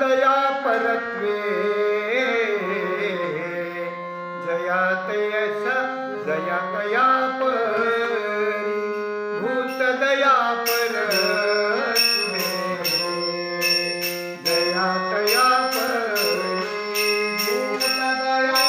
दया परत्वे जयात यश जयातया परी भूत दया परत्वे जयातया परी भूत दया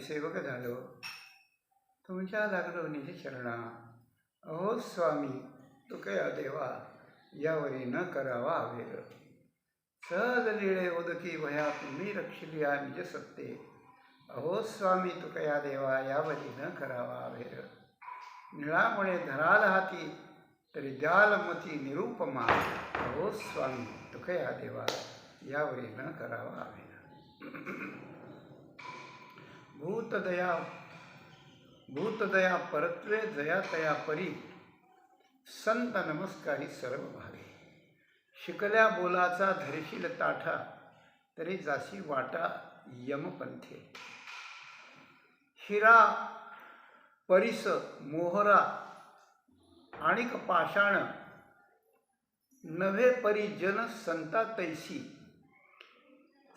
सेवक झालो तुमच्या लागलो निज चरणा. अहो स्वामी तुकया देवा यावरी न करावा वेर. सहज लिळे उदकी भया तुम्ही रक्षिलिया निज सत्ते. अहो स्वामी तुकया देवा यावरी न करावा वेर. निळामुळे धराल हाती तरी द्याल मती निरूपमा. अहो स्वामी तुकया देवा यावरी न करावा वेर. भूतदया परत्वे जयातया परी संत नमस्कारी सर्व भावे. शिकल्या बोलाचा धरशील ताठा तरी जाशी वाटा यमपंथे. हिरा परिस मोहरा आणिक पाषाण नव्हे परी जन संता तैसी.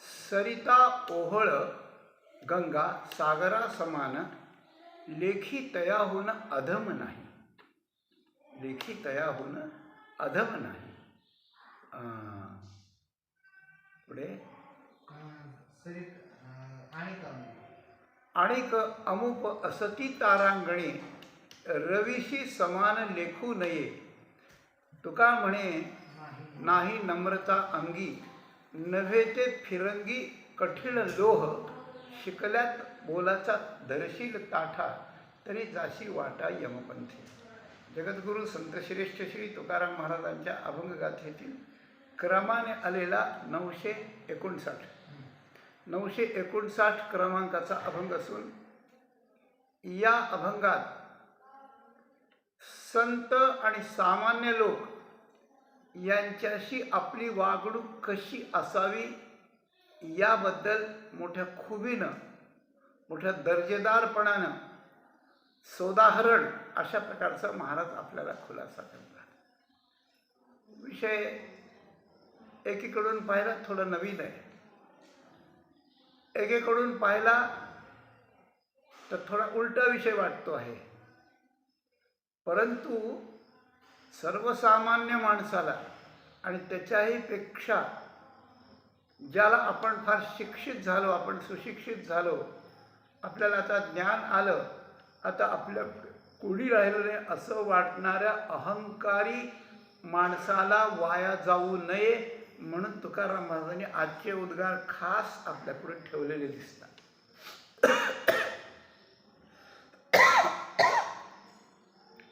सरिता ओहळ गंगा सागरा समान लेखी तयाहून अधम नाही. लेखी तयाहून अधम नाही. पुढे आणिक अमुप असती तारांगणे रवीशी समान लेखू नये. तुका म्हणे नाही नम्रता अंगी नव्हे ते फिरंगी कठीण लोह. शिकल्यात बोलाचा धरशील ताठा तरी जाशी वाटा यमपंथी. जगद्गुरू संतश्रेष्ठ श्री तुकाराम महाराजांच्या अभंगगाथेतील क्रमाने आलेला 959 क्रमांकाचा अभंग असून या अभंगात संत आणि सामान्य लोक यांच्याशी आपली वागणूक कशी असावी याबद्दल मोठ्या खुबीनं, मोठ्या दर्जेदारपणानं, सोदाहरण अशा प्रकारचा महाराज आपल्याला खुलासा करतात. विषय एकीकडून पाहिला थोडा नवीन आहे, एकीकडून पाहिला तर थोडा उलटा विषय वाटतो आहे. परंतु सर्वसामान्य माणसाला आणि त्याच्याही पेक्षा ज्याला आपण फार शिक्षित झालो, आपण सुशिक्षित झालो, आपल्याला आता ज्ञान आलं, आता आपल्या कोणी राहिलं नाही असं वाटणाऱ्या अहंकारी माणसाला वाया जाऊ नये म्हणून तुकाराम महाराजांनी आजचे उद्गार खास आपल्यापुढे ठेवलेले दिसतात.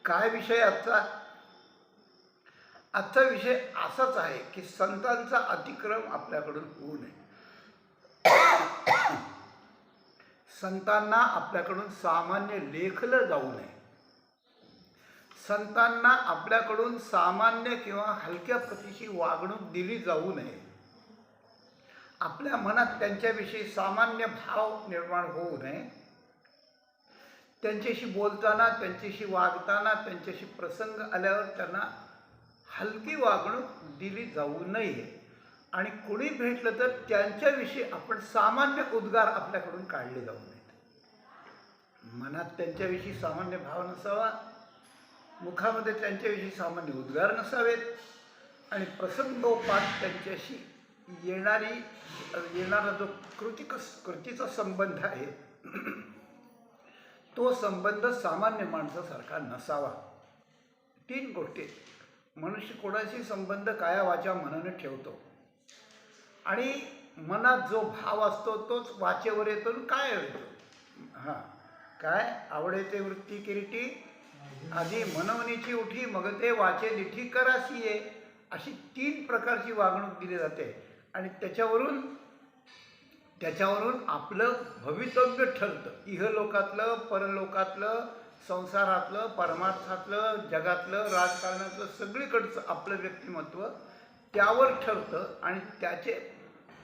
काय विषय आजचा? आजचा विषय असाच आहे की संतांचा अतिक्रम आपल्याकडून होऊ नये. संतांना आपल्याकडून सामान्य लेखलं जाऊ नये. संतांना आपल्याकडून सामान्य किंवा हलक्या प्रतीची वागणूक दिली जाऊ नये. आपल्या मनात त्यांच्याविषयी सामान्य भाव निर्माण होऊ नये. त्यांच्याशी बोलताना, त्यांच्याशी वागताना, त्यांच्याशी प्रसंग आल्यावर त्यांना हलकी वागणूक दिली जाऊ नये. आणि कोणी भेटलं तर त्यांच्याविषयी आपण सामान्य उद्गार आपल्याकडून काढले जाऊ नयेत. मनात त्यांच्याविषयी सामान्य भाव नसावा, मुखामध्ये त्यांच्याविषयी सामान्य उद्गार नसावेत, आणि प्रसंगोपात त्यांच्याशी येणारा जो कृतीचा संबंध आहे तो संबंध सामान्य माणसासारखा नसावा. 3 गोष्टी. मनुष्य कोणाशी संबंध काया वाचा मनाने ठेवतो, आणि मनात जो भाव असतो तोच वाचेवर येतो. काय येतो? काय आवडेते वृत्ती किरीटी, आधी मनवनीची उठी, मग ते वाचे दिठी करासी ये. अशी 3 प्रकारची वागणूक दिली जाते, आणि त्याच्यावरून आपलं भवितव्य ठरतं. इहलोकातलं, परलोकातलं, संसारातलं, परमार्थातलं, जगातलं, राजकारणातलं, सगळीकडचं आपलं व्यक्तिमत्व त्यावर ठरतं, आणि त्याचे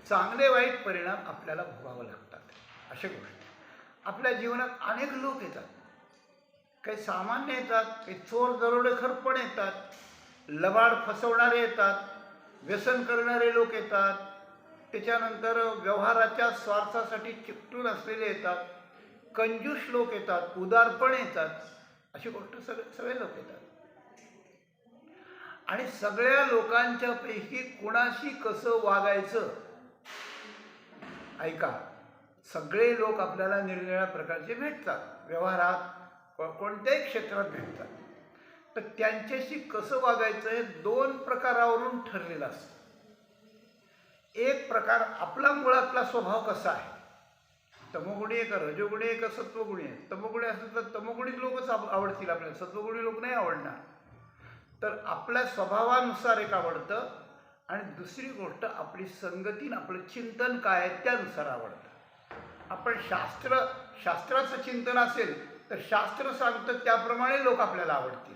चांगले वाईट परिणाम आपल्याला भोगावं लागतात. अशा गोष्टी आपल्या जीवनात अनेक लोक येतात. काही सामान्य येतात, काही चोर दरोडेखोर पण येतात, लबाड फसवणारे येतात, व्यसन करणारे लोक येतात, त्याच्यानंतर व्यवहाराच्या स्वार्थासाठी चिकटून असलेले येतात, कंजूस लोक येतात, उदारपण येतात. अशी गोष्ट सगळे लोक येतात. आणि सगळ्या लोकांच्या पैकी कुणाशी कसं वागायचं, ऐका, सगळे लोक आपल्याला निरनिराळ्या प्रकारचे भेटतात, व्यवहारात कोणत्याही क्षेत्रात भेटतात. तर त्यांच्याशी कसं वागायचं हे 2 प्रकारावरून ठरलेलं असतं. एक प्रकार आपला मुळातला स्वभाव कसा आहे, तमोगुणी आहे का रजोगुणी आहे का सत्वगुणी आहे. तमोगुणी असेल तर तमोगुणी लोकच आवडतील आपल्याला, सत्वगुणी लोक नाही आवडणार. तर आपल्या स्वभावानुसार एक आवडतं, आणि दुसरी गोष्ट आपली संगतीन आपलं चिंतन काय आहे त्यानुसार आवडतं. आपण शास्त्राचं चिंतन असेल तर शास्त्र सांगतं त्याप्रमाणे लोक आपल्याला आवडतील.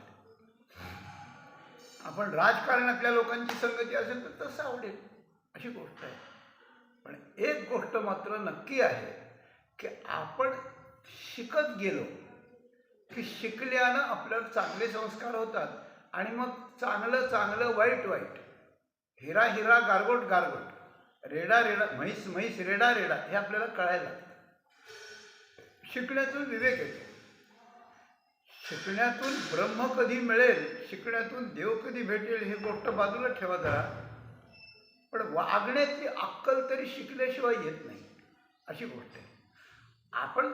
आपण राजकारणातल्या लोकांची संगती असेल तर तसं आवडेल. अशी गोष्ट आहे. पण एक गोष्ट मात्र नक्की आहे की आपण शिकत गेलो की शिकल्यानं आपल्यावर चांगले संस्कार होतात, आणि मग चांगलं चांगलं, वाईट वाईट, हिरा हिरा, गारगोट गारगोट, रेडा रेडा, म्हैस म्हैस, रेडा रेडा हे आपल्याला कळायला लागतं. शिकण्यातून विवेक येतो. शिकण्यातून ब्रह्म कधी मिळेल, शिकण्यातून देव कधी भेटेल ही गोष्ट बाजूला ठेवा जरा, पण वागण्याची अक्कल तरी शिकल्याशिवाय येत नाही. अशी गोष्ट आहे. आपण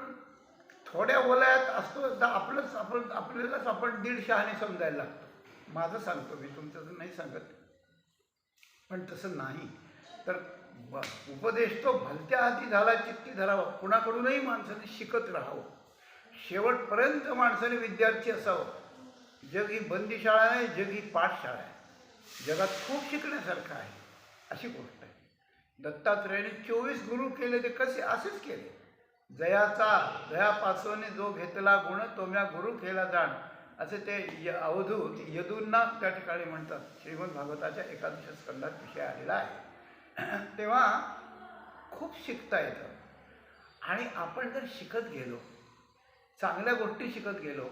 थोड्या वलयात असतो तर आपल्यालाच आपण 1.5 शहाणे समजायला लागतो. माझं सांगतो मी, तुमचं नाही सांगत. पण तसं नाही. तर उपदेश तो भलत्या हाती झाला चित्ती धरावा. कुणाकडूनही माणसाने शिकत राहावं. शेवटपर्यंत माणसाने विद्यार्थी असावं. जग ही बंदीशाळा नाही, जग ही पाठशाळा आहे. जगात खूप शिकण्यासारखं आहे. अशी गोष्ट आहे. दत्तात्रेयाने 24 गुरु केले, ते कसे? असेच केले. जयापासोने जो घेतला गुण, तो म्या गुरु केला जाण. असे ते अवधूत यदूंना त्या ठिकाणी म्हणतात. श्रीमद भागवताच्या 11 स्कंदात विषय आलेला आहे. तेव्हा खूप शिकता येतं. आणि आपण जर शिकत गेलो, चांगल्या गोष्टी शिकत गेलो,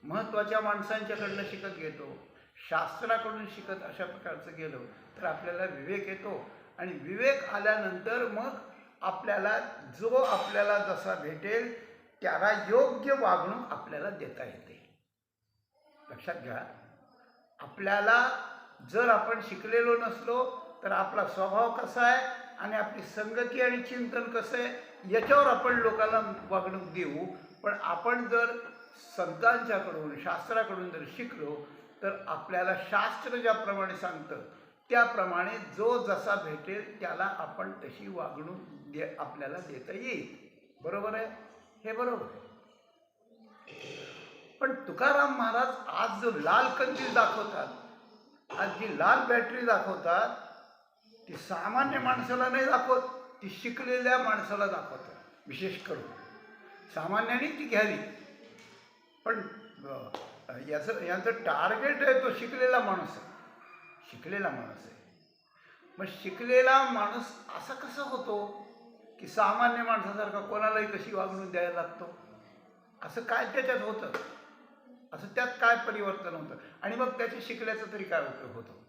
महत्त्वाच्या माणसांच्याकडनं शिकत गेलो, शास्त्राकडून शिकत अशा प्रकारचं गेलो, तर आपल्याला विवेक येतो. आणि विवेक आल्यानंतर मग आपल्याला जो आपल्याला जसा भेटेल त्याला योग्य वागणूक आपल्याला देता येते. लक्षात घ्या, आपल्याला जर आपण शिकलेलो नसलो तर आपला स्वभाव कसा आहे आणि आपली संगती आणि चिंतन कसं आहे याच्यावर आपण लोकांना वागणूक देऊ. पण आपण जर संतांच्याकडून शास्त्राकडून जर शिकलो तर आपल्याला शास्त्र ज्याप्रमाणे सांगतं त्याप्रमाणे जो जसा भेटेल त्याला आपण तशी वागणूक आपल्याला देता येईल. बरोबर आहे? हे बरोबर आहे. पण तुकाराम महाराज आज जो लाल कंदील दाखवतात, आज जी लाल बॅटरी दाखवतात, ती सामान्य माणसाला नाही दाखवत, ती शिकलेल्या माणसाला दाखवतात. विशेष करून सामान्याने ती घ्यावी. पण यांचं टार्गेट आहे तो शिकलेला माणूस आहे. शिकलेला माणूस आहे. मग शिकलेला माणूस असा कसा होतो की सामान्य माणसासारखा कोणालाही कशी वागणूक द्यायला लागतो? असं काय त्याच्यात होतं? असं त्यात काय परिवर्तन होतं? आणि मग त्याच्या शिकल्याचा तरी काय उपयोग होतो?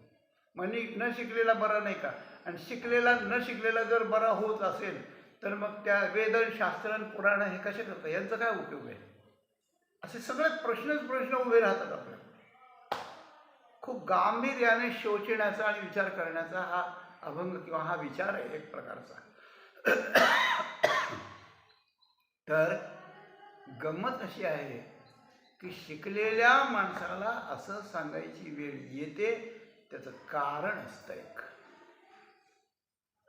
म्हणजे न शिकलेला बरा नाही का? आणि शिकलेला न शिकलेला जर बरा होत असेल तर मग त्या वेदन शास्त्रन पुराण हे कसे करतं? यांचा काय उपयोग आहे? असे सगळे प्रश्न उभे राहतात आपल्याला. खूप गांभीर्याने शोचण्याचा आणि विचार करण्याचा हा अभंग किंवा हा विचार आहे एक प्रकारचा. तर गंमत अशी आहे की शिकलेल्या माणसाला असं सांगायची वेळ येते, त्याचं कारण असतं.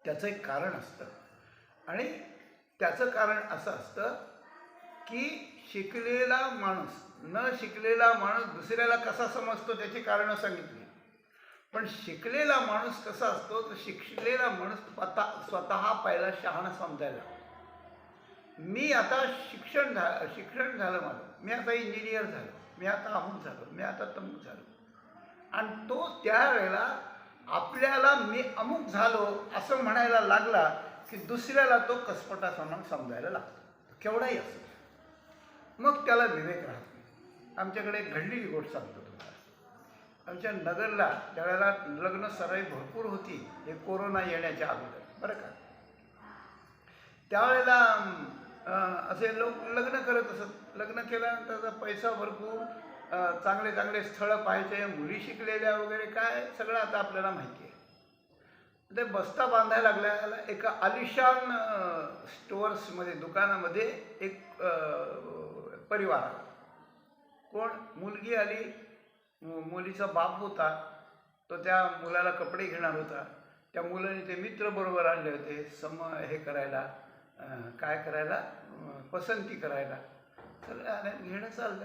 त्याचं एक कारण असतं. आणि त्याचं कारण असं असतं की शिकलेला माणूस न शिकलेला माणूस दुसऱ्याला कसा समजतो त्याची कारणं सांगितली. पण शिकलेला माणूस कसा असतो तर शिकलेला माणूस स्वतः पहिला शहाणा समजायला. मी आता शिक्षण झालं माझं, मी आता इंजिनियर झालो, मी आता अमुक झालो, मी आता तमुक झालो. आणि तो त्यावेळेला आपल्याला मी अमुक झालो असं म्हणायला लागला की दुसऱ्याला तो कसपटा समजायला लागतो, केवढाही असो. मग त्याला विवेक राहत नाही. आमच्याकडे घडलेली गोष्ट सांगतो तुम्हाला. आमच्या नगरला त्यावेळेला लग्न सराई भरपूर होती, हे कोरोना येण्याच्या अगोदर बरं का. त्यावेळेला असे लोक लग्न करत असत. लग्न केल्यानंतर पैसा भरपूर, चांगले चांगले स्थळं पाहायचे, मुली शिकलेल्या वगैरे काय सगळं आता आपल्याला माहिती आहे. ते बस्ता बांधायला लागल्याला एका आलिशान स्टोअर्समध्ये दुकानामध्ये एक परिवार आला. कोण? मुलगी आली, मुलीचा बाप होता, तो त्या मुलाला कपडे घेणार होता. त्या मुलाने ते मित्र बरोबर आणले होते हे करायला, काय करायला, पसंती करायला. तर घेणं चाललं.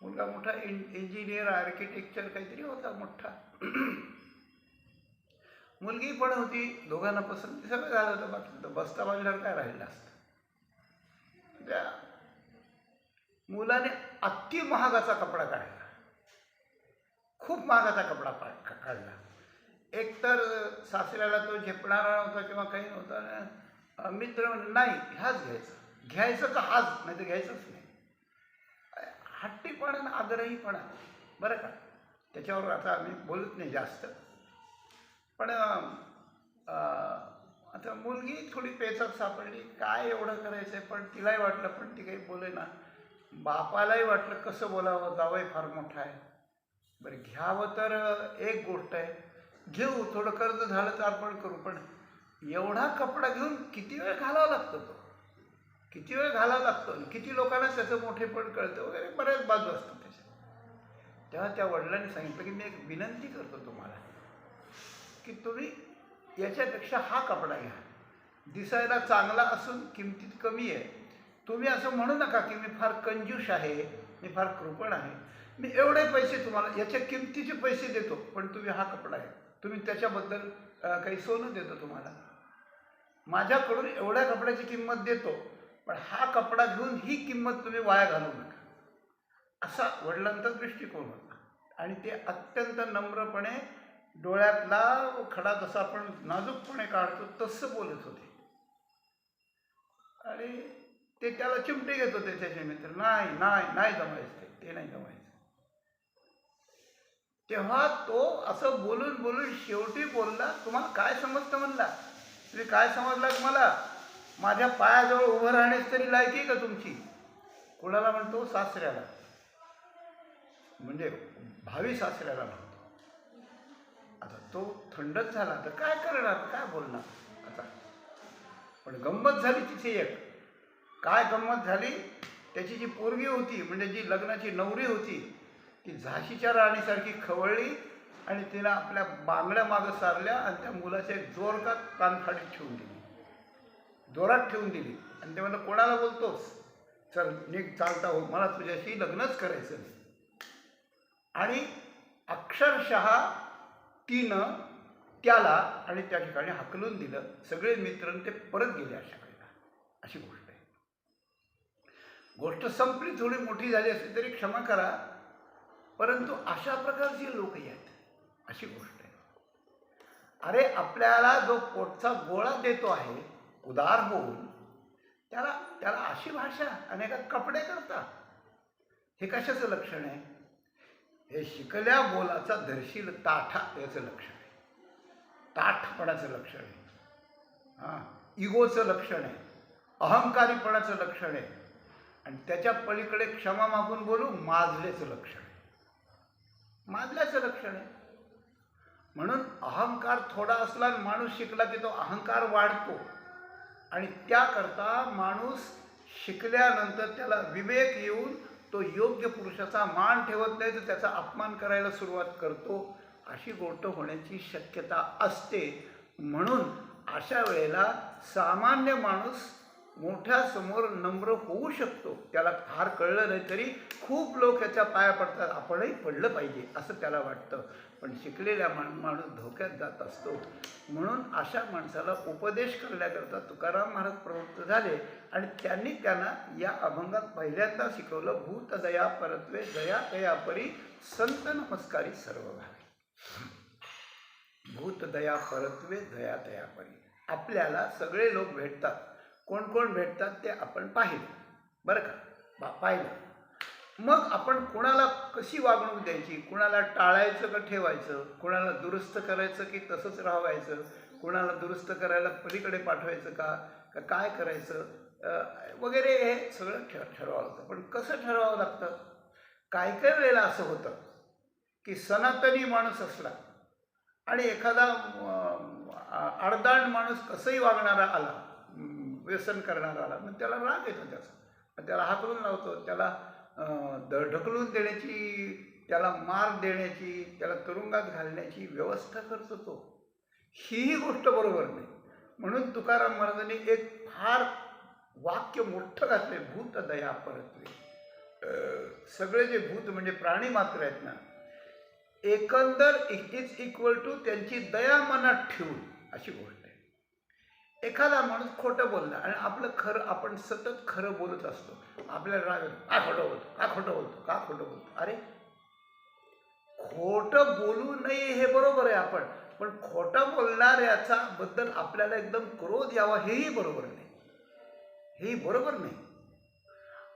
मुलगा मोठा इंजिनियर आर्किटेक्चर काहीतरी होता मोठा. मुलगी पण होती, दोघांना पसंती सगळं झालं होतं. बाकी बस्ता बांधल्यावर काय राहिलं असतं. त्या मुलाने अति महागाचा कपडा काढला, खूप महागाचा कपडा काढला. एकतर सासऱ्याला तो झेपणारा नव्हता किंवा काही नव्हता. मित्र म्हणजे नाही ह्याच घ्यायचं का हाच, नाही तर घ्यायचंच नाही. हट्टीपणा आणि आग्रहीपणा बरं का. त्याच्यावर आता आम्ही बोलत नाही जास्त. पण आता मुलगी थोडी पेचक सापडली, काय एवढं करायचं आहे. पण तिलाही वाटलं, पण ती काही बोले ना. बापालाही वाटलं कसं बोलावं, जावई फार मोठा आहे. बरं घ्यावं तर एक गोष्ट आहे, घेऊ, थोडं कर्ज झालं तर आपण करू. पण एवढा कपडा घेऊन किती वेळ घालावा लागतो, किती वेळ घालावा लागतो, किती लोकांना त्याचं मोठेपण कळतं वगैरे बऱ्याच बाजू असतात त्याच्यात. तेव्हा त्या वडिलांनी सांगितलं की मी एक विनंती करतो तुम्हाला की तुम्ही याच्यापेक्षा हा कपडा घ्या, दिसायला चांगला असून किमतीत कमी आहे. तुम्ही असं म्हणू नका की मी फार कंजूस आहे, मी फार कृपण आहे. मी एवढे पैसे तुम्हाला, याच्या किमतीचे पैसे देतो, पण तुम्ही हा कपडा आहे, तुम्ही त्याच्याबद्दल काही सोनं देतो तुम्हाला. माझ्याकडून एवढ्या कपड्याची किंमत देतो, पण हा कपडा घेऊन ही किंमत तुम्ही वाया घालू नका. असा वडिलांचा दृष्टिकोन होता. आणि ते अत्यंत नम्रपणे डोळ्यातला खडा जसा आपण नाजूकपणे काढतो तसं बोलत होते. आणि ते त्याला चिमटे घेत होते त्याचे मित्र, नाही नाही नाही जमायचं, ते नाही जमायचं. तेव्हा तो असं बोलून बोलून शेवटी बोलला, तुम्हाला काय समजतं म्हणला, तुम्ही काय समजलात मला, माझ्या पायाजवळ उभं राहण्यास तरी लायकी का तुमची. कोणाला म्हणतो, सासऱ्याला, म्हणजे भावी सासऱ्याला म्हणतो. आता तो थंडच झाला, तर काय करणार, काय बोलणार आता. पण गंमत झाली तिथे एक. काय गंमत झाली, त्याची जी पोरगी होती, म्हणजे जी लग्नाची नवरी होती, ती झाशीच्या राणीसारखी खवळली आणि तिनं आपल्या बांगड्या मागं सारल्या आणि त्या मुलाच्या एक जोरदार कानफाडीत ठेवून दिली, जोरात ठेवून दिली. आणि ते म्हणलं, कोणाला बोलतोस, चल नीट चालता हो, मला तुझ्याशी लग्नच करायचं नाही. आणि अक्षरशः तिनं त्याला आणि त्या ठिकाणी हाकलून दिलं. सगळे मित्र ते परत गेले अशा वेळेला. अशी गोष्ट आहे. गोष्ट संपली, थोडी मोठी झाली असली तरी क्षमा करा, परंतु अशा प्रकारचे लोकही आहेत. अशी गोष्ट आहे. अरे आपल्याला जो पोटचा गोळा देतो आहे उदार होऊन, त्याला त्याला अशी भाषा आणि कपडे करता, हे कशाचं लक्षण आहे. हे शिकल्या बोलाचा धरशील ताठा याचं लक्षण आहे, ताठपणाचं लक्षण आहे, हां, इगोचं लक्षण आहे, अहंकारीपणाचं लक्षण आहे. आणि त्याच्या पलीकडे क्षमा मागून बोलू, माजल्याचं लक्षण आहे, माजल्याचं लक्षण आहे. म्हणून अहंकार थोडा असला आणि माणूस शिकला की तो अहंकार वाढतो. आणि त्याकरता माणूस शिकल्यानंतर त्याला विवेक येऊन तो योग्य पुरुषाचा मान ठेवत नाही, तर त्याचा अपमान करायला सुरुवात करतो. अशी गोष्ट होण्याची शक्यता असते. म्हणून अशा वेळेला सामान्य माणूस मोठ्यासमोर नम्र होऊ शकतो. त्याला फार कळलं नाही तरी खूप लोक याच्या पाया पडतात, आपणही पडलं पाहिजे असं त्याला वाटतं. पण शिकलेला माणूस धोक्यात जात असतो. म्हणून अशा माणसाला उपदेश करण्याकरता तुकाराम महाराज प्रवृत्त झाले आणि त्यांनी त्यांना या अभंगात पहिल्यांदा शिकवलं, भूत दया परत्वे दया तया परी संत नमस्कारी सर्व भावे. भूत दया परत्वे दया तया परी. आपल्याला सगळे लोक भेटतात. कोण कोण भेटतात ते आपण पाहिलं, बरं का, पाहिलं. मग आपण कुणाला कशी वागणूक द्यायची, कुणाला टाळायचं का ठेवायचं, कुणाला दुरुस्त करायचं की तसंच राहायचं, कुणाला दुरुस्त करायला पलीकडे पाठवायचं का काय करायचं वगैरे, हे सगळं ठरवावं लागतं. पण कसं ठरवावं लागतं. काही काही वेळेला असं होतं की सनातनी माणूस असला आणि एखादा अडदांड माणूस कसंही वागणारा आला, व्यसन करणारा आला, मग त्याला राग येतो त्याचा, त्याला हाकलून लावतो, त्याला ढकलून देण्याची, त्याला मार देण्याची, त्याला तुरुंगात घालण्याची व्यवस्था करतो तो. हीही गोष्ट बरोबर नाही. म्हणून तुकाराम महाराजांनी एक फार वाक्य मोठं घातले, भूत दया परत्वे. सगळे जे भूत म्हणजे प्राणी मात्र आहेत ना, एकंदर इट इज इक्वल टू त्यांची दया मनात ठेवून, अशी गोष्ट आहे. एखादा माणूस खोटं बोलला आणि आपलं खरं, आपण सतत खरं बोलत असतो, आपल्याला राग येतो, का खोटं बोलतो, का खोटं बोलतो, का खोटं बोलतो. अरे खोटं बोलू नये हे बरोबर आहे आपण, पण खोटं बोलणाऱ्याचा बद्दल आपल्याला एकदम क्रोध यावा हेही बरोबर नाही, हेही बरोबर नाही.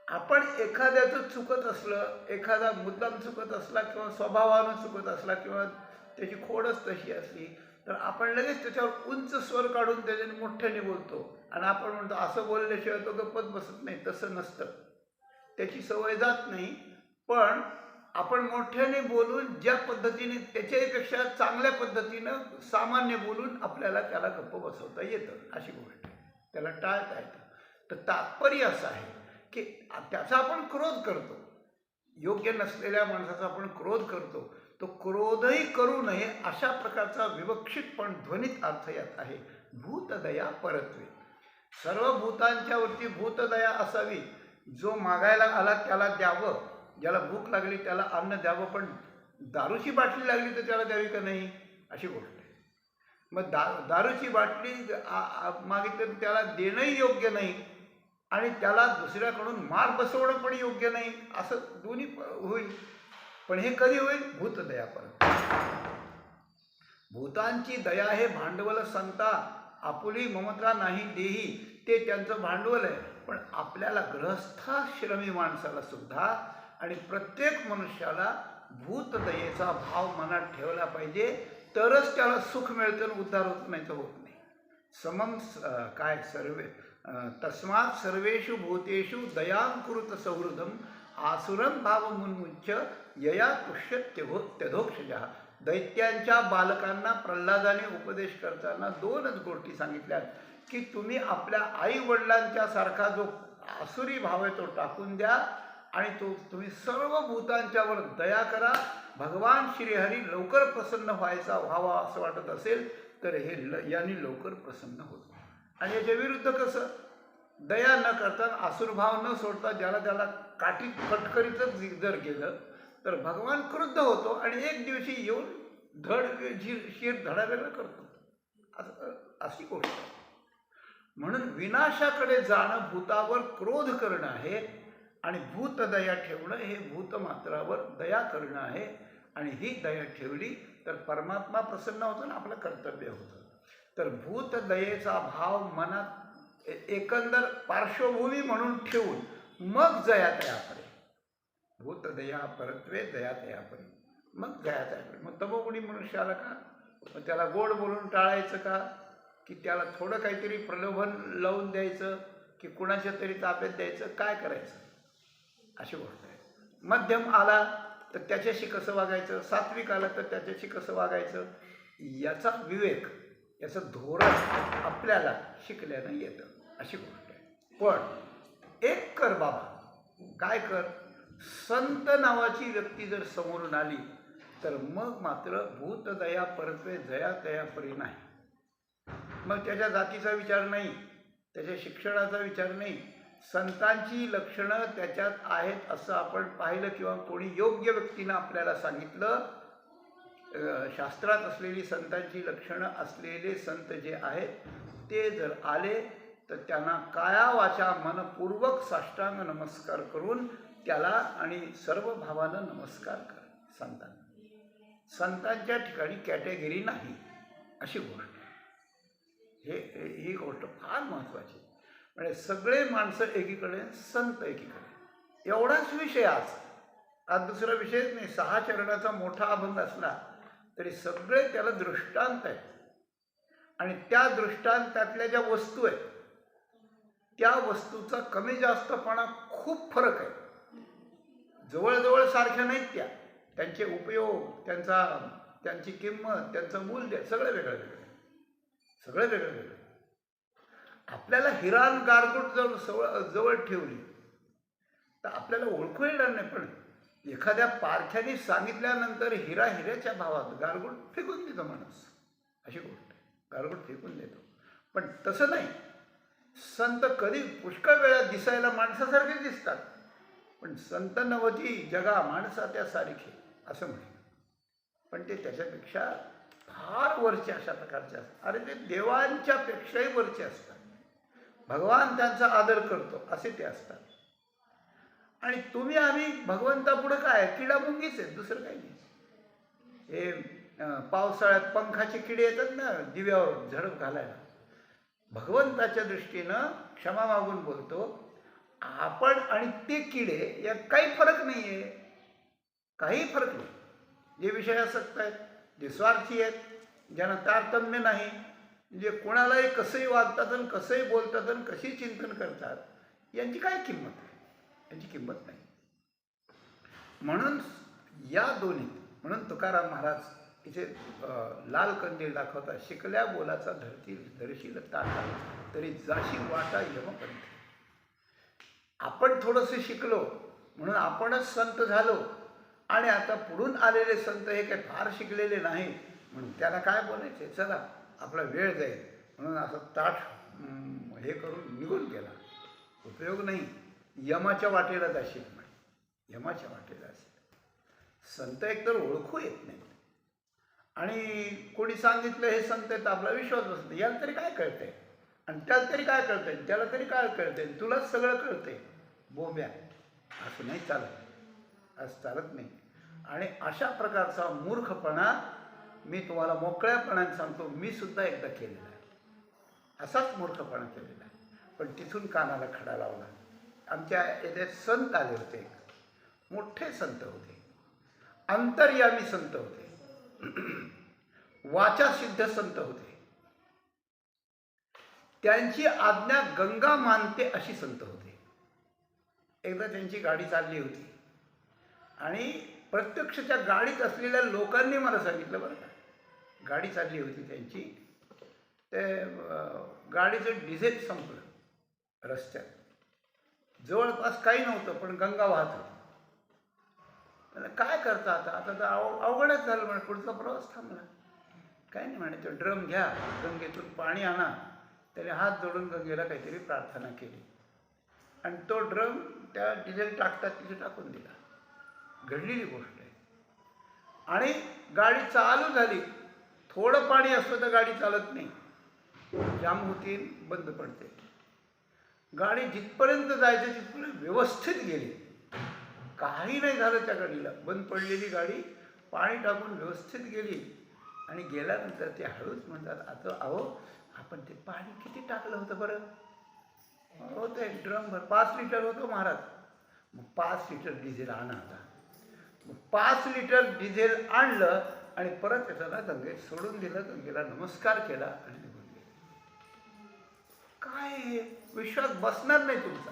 आपण एखाद्याचं चुकत असलं, एखादा मुद्दाम चुकत असला किंवा स्वभावानं चुकत असला किंवा त्याची खोडच तशी असली, तर आपण लगेच त्याच्यावर उंच स्वर काढून त्याच्याने मोठ्याने बोलतो आणि आपण म्हणतो असं बोलल्याशिवाय तो गप्पच बसत नाही. तसं नसतं, त्याची सवय जात नाही. पण आपण मोठ्याने बोलून ज्या पद्धतीने त्याच्यापेक्षा चांगल्या पद्धतीनं सामान्य बोलून आपल्याला त्याला गप्प बसवता येतं, अशी गोष्ट आहे. त्याला टाळता येतं. तर तात्पर्य असं आहे की त्याचा आपण क्रोध करतो, योग्य नसलेल्या माणसाचा आपण क्रोध करतो, तो क्रोधही करू नये अशा प्रकारचा विवक्षितपण ध्वनित अर्थ यात आहे. भूतदया परत्वे. सर्व भूतांच्यावरती भूतदया असावी. जो मागायला आला त्याला द्यावं, ज्याला भूक लागली त्याला अन्न द्यावं, पण दारूची बाटली लागली तर त्याला द्यावी का नाही, अशी गोष्ट आहे. मग दारूची बाटली मागितली तर त्याला देणंही योग्य नाही. आणि त्याला दुसऱ्याकडून मार बसवणं पण योग्य नाही, असं दोन्ही होईल. पण हे कधी होईल? भूतदयापर्यंत. भूतांची दया हे भांडवल संता, आपुली ममता नाही देही, ते त्यांचं भांडवल आहे. पण आपल्याला ग्रहस्थाश्रमी माणसाला सुद्धा आणि प्रत्येक मनुष्याला भूतदयेचा भाव मनात ठेवला पाहिजे, तरच त्याला सुख मिळतं आणि उद्धार होत नाही तर होत नाही. समम काय सर्वे तस्मात् सर्वेषु भूतेषु दयां कुरुत सौहृदम आसुरं भावमुन्मुच्य यया तुष्यत्यधोक्षजः. दैत्यांच्या बालकांना प्रल्हादाने उपदेश करताना दोनच गोष्टी सांगितल्या की तुम्ही आपल्या आई वडिलांच्या सारखा जो आसुरी भाव आहे तो टाकून द्या आणि तुम्ही सर्व भूतांच्यावर दया करा. भगवान श्रीहरी लवकर प्रसन्न व्हावा असं वाटत असेल तर हे यांनी लवकर प्रसन्न होतो. आणि याच्या विरुद्ध कसं? दया न करता, आसुरभाव न सोडता, ज्याला त्याला काठी कटकरीतच जर गेलं तर भगवान क्रुद्ध होतो आणि एक दिवशी येऊन शिर धडावेला करतो. अशी गोष्ट आहे. म्हणून विनाशाकडे जाणं भूतावर क्रोध करणं आहे आणि भूतदया ठेवणं हे भूतमात्रावर दया करणं आहे. आणि ही दया ठेवली तर परमात्मा प्रसन्न होतो ना, आपलं कर्तव्य होतं. तर भूतदयेचा भाव मनात एकंदर पार्श्वभूमी म्हणून ठेवून मग जयातयापरे, भूतदया परत्वे दयातयापरे, मग जयातयापरे. मग तमोगुणी मनुष्याला का? मग त्याला गोड बोलून टाळायचं का? की त्याला थोडं काहीतरी प्रलोभन लावून द्यायचं की कुणाच्या तरी ताब्यात द्यायचं? काय करायचं? अशी गोष्ट आहे. मध्यम आला तर त्याच्याशी कसं वागायचं, सात्विक आला तर त्याच्याशी कसं वागायचं, याचा विवेक, याचं धोरण आपल्याला शिकल्यानं येतं. अशी गोष्ट आहे. पण एक कर बाबा, काय कर? संत नावाची व्यक्ती जर समोरून आली तर मग मात्र भूतदया परत्वे जयातयापरी नाही. मग त्याच्या जातीचा विचार नाही, त्याच्या शिक्षणाचा विचार नाही. संतांची लक्षणं त्याच्यात आहेत असं आपण पाहिलं किंवा कोणी योग्य व्यक्तीनं आपल्याला सांगितलं, शास्त्रात असलेली संतांची लक्षणं असलेले संत जे आहेत ते जर आले तर त्यांना काया वाचा मनपूर्वक साष्टांग नमस्कार करून त्याला आणि सर्व भावानं नमस्कार कर. संतांच्या ठिकाणी कॅटेगरी नाही, अशी गोष्ट. ही गोष्ट फार महत्त्वाची. म्हणजे सगळे माणसं एकीकडे, संत एकीकडे, एवढाच विषय आज दुसरा विषयच नाही. 6 चरणाचा मोठा अभंग असला तरी सगळे त्याला दृष्टांत आहेत. आणि त्या दृष्टांतातल्या ज्या वस्तू आहेत त्या वस्तूचा कमी जास्तपणा खूप फरक आहे. जवळजवळ सारख्या नाहीत त्या. त्यांचे उपयोग, त्यांची किंमत, त्यांचं मूल्य सगळं वेगळं वेगळं. आपल्याला हिरान गारगोट जवळ ठेवली तर आपल्याला ओळखू येणार नाही. पण एखाद्या पारख्याने सांगितल्यानंतर हिऱ्याच्या भावात गारगोट फेकून देतो माणूस. अशी गोष्ट आहे, गारगोट फेकून देतो. पण तसं नाही. संत कधी पुष्कळ वेळा दिसायला माणसासारखे दिसतात, पण संत नवती जगा माणसा त्या सारखे असं म्हणतात. पण ते त्याच्यापेक्षा फार वरचे अशा प्रकारचे असतात. अरे ते देवांच्या पेक्षाही वरचे असतात. भगवान त्यांचा आदर करतो असे ते असतात. आणि तुम्ही आम्ही भगवंतापुढं काय किडामुंगीच आहेत, दुसरं काही नाही. हे पावसाळ्यात पंखाचे किडे येतात ना दिव्यावर झडप घालायला. भगवंताच्या दृष्टीनं क्षमा मागून बोलतो, आपण आणि ते किडे यात काही फरक नाही आहे. काही फरक नाही. जे विषयासक्त आहेत, जे स्वार्थी आहेत, ज्यांना तारतम्य नाही, जे कोणालाही कसंही वागतात आणि कसंही बोलतात आणि कशी चिंतन करतात, यांची काय किंमत आहे? यांची किंमत नाही. म्हणून या दोन्ही, म्हणून तुकाराम महाराज इथे लाल कंदील दाखवतात. शिकल्या बोलाचा धरशील ताटा तरी जाशी वाटा यमपंथी. आपण थोडंसं शिकलो म्हणून आपणच संत झालो आणि आता पुढून आलेले संत हे काही फार शिकलेले नाही म्हणून त्यांना काय बोलायचे, चला आपला वेळ जाईल म्हणून असं ताठ हे करून निघून गेला. उपयोग नाही. यमाच्या वाटेला जाशील म्हणे, यमाच्या वाटेला असेल. संत एकतर ओळखू येत नाहीत आणि कोणी सांगितलं हे संत आहेत आपला विश्वास बसतो. याला तरी काय कळतंय? आणि त्याला तरी काय कळतंय, त्याला तरी काय कळतंय, तुलाच सगळं कळतंय. बोंब्या, असं नाही चालत, असं चालत नाही. आणि अशा प्रकारचा मूर्खपणा मी तुम्हाला मोकळ्यापणाने सांगतो, मी सुद्धा एकदा केलेला आहे. असाच मूर्खपणा केलेला आहे. पण तिथून कानाला खडा लावला. आमच्या येथे संत आले होते, मोठे संत होते, अंतर्यामी संत होते, वाचा सिद्ध संत होते. त्यांची आज्ञा गंगा मानते अशी संत होते. एकदा त्यांची गाडी चालली होती आणि प्रत्यक्ष त्या गाडीत असलेल्या लोकांनी मला सांगितलं, बरं का, गाडी चालली होती त्यांची, ते गाडीचं डिझेल संपलं रस्त्यात. जवळपास काही नव्हतं, पण गंगा वाहत होती. काय करता आता तर अवघडच झालं. म्हणे पुढचा प्रवास थांबला. काय नाही म्हणे, तो ड्रम घ्या, गंगेतून पाणी आणा. त्याने हात जोडून गंगेला काहीतरी प्रार्थना केली आणि तो ड्रम त्या डिझेल टाकतात तिथे टाकून दिला. घडलेली गोष्ट आहे. आणि गाडी चालू झाली. थोडं पाणी असतं तर गाडी चालत नाही, जाम होती, बंद पडते. गाडी जिथपर्यंत जायचं तिथपर्यंत व्यवस्थित गेली, काही नाही झालं त्या गाडीला. बंद पडलेली गाडी पाणी टाकून व्यवस्थित गेली. आणि गेल्यानंतर ते हळूच म्हणतात, आता अहो आपण ते पाणी किती टाकलं होतं बरं? हो, ते ड्रमभर 5 लिटर होतं महाराज. मग 5 लिटर डिझेल आणा आता. मग 5 लिटर डिझेल आणलं आणि परत त्याला गंगेत सोडून दिलं. गंगेला नमस्कार केला आणि निघून गेले. काय विश्वास बसणार नाही तुमचा,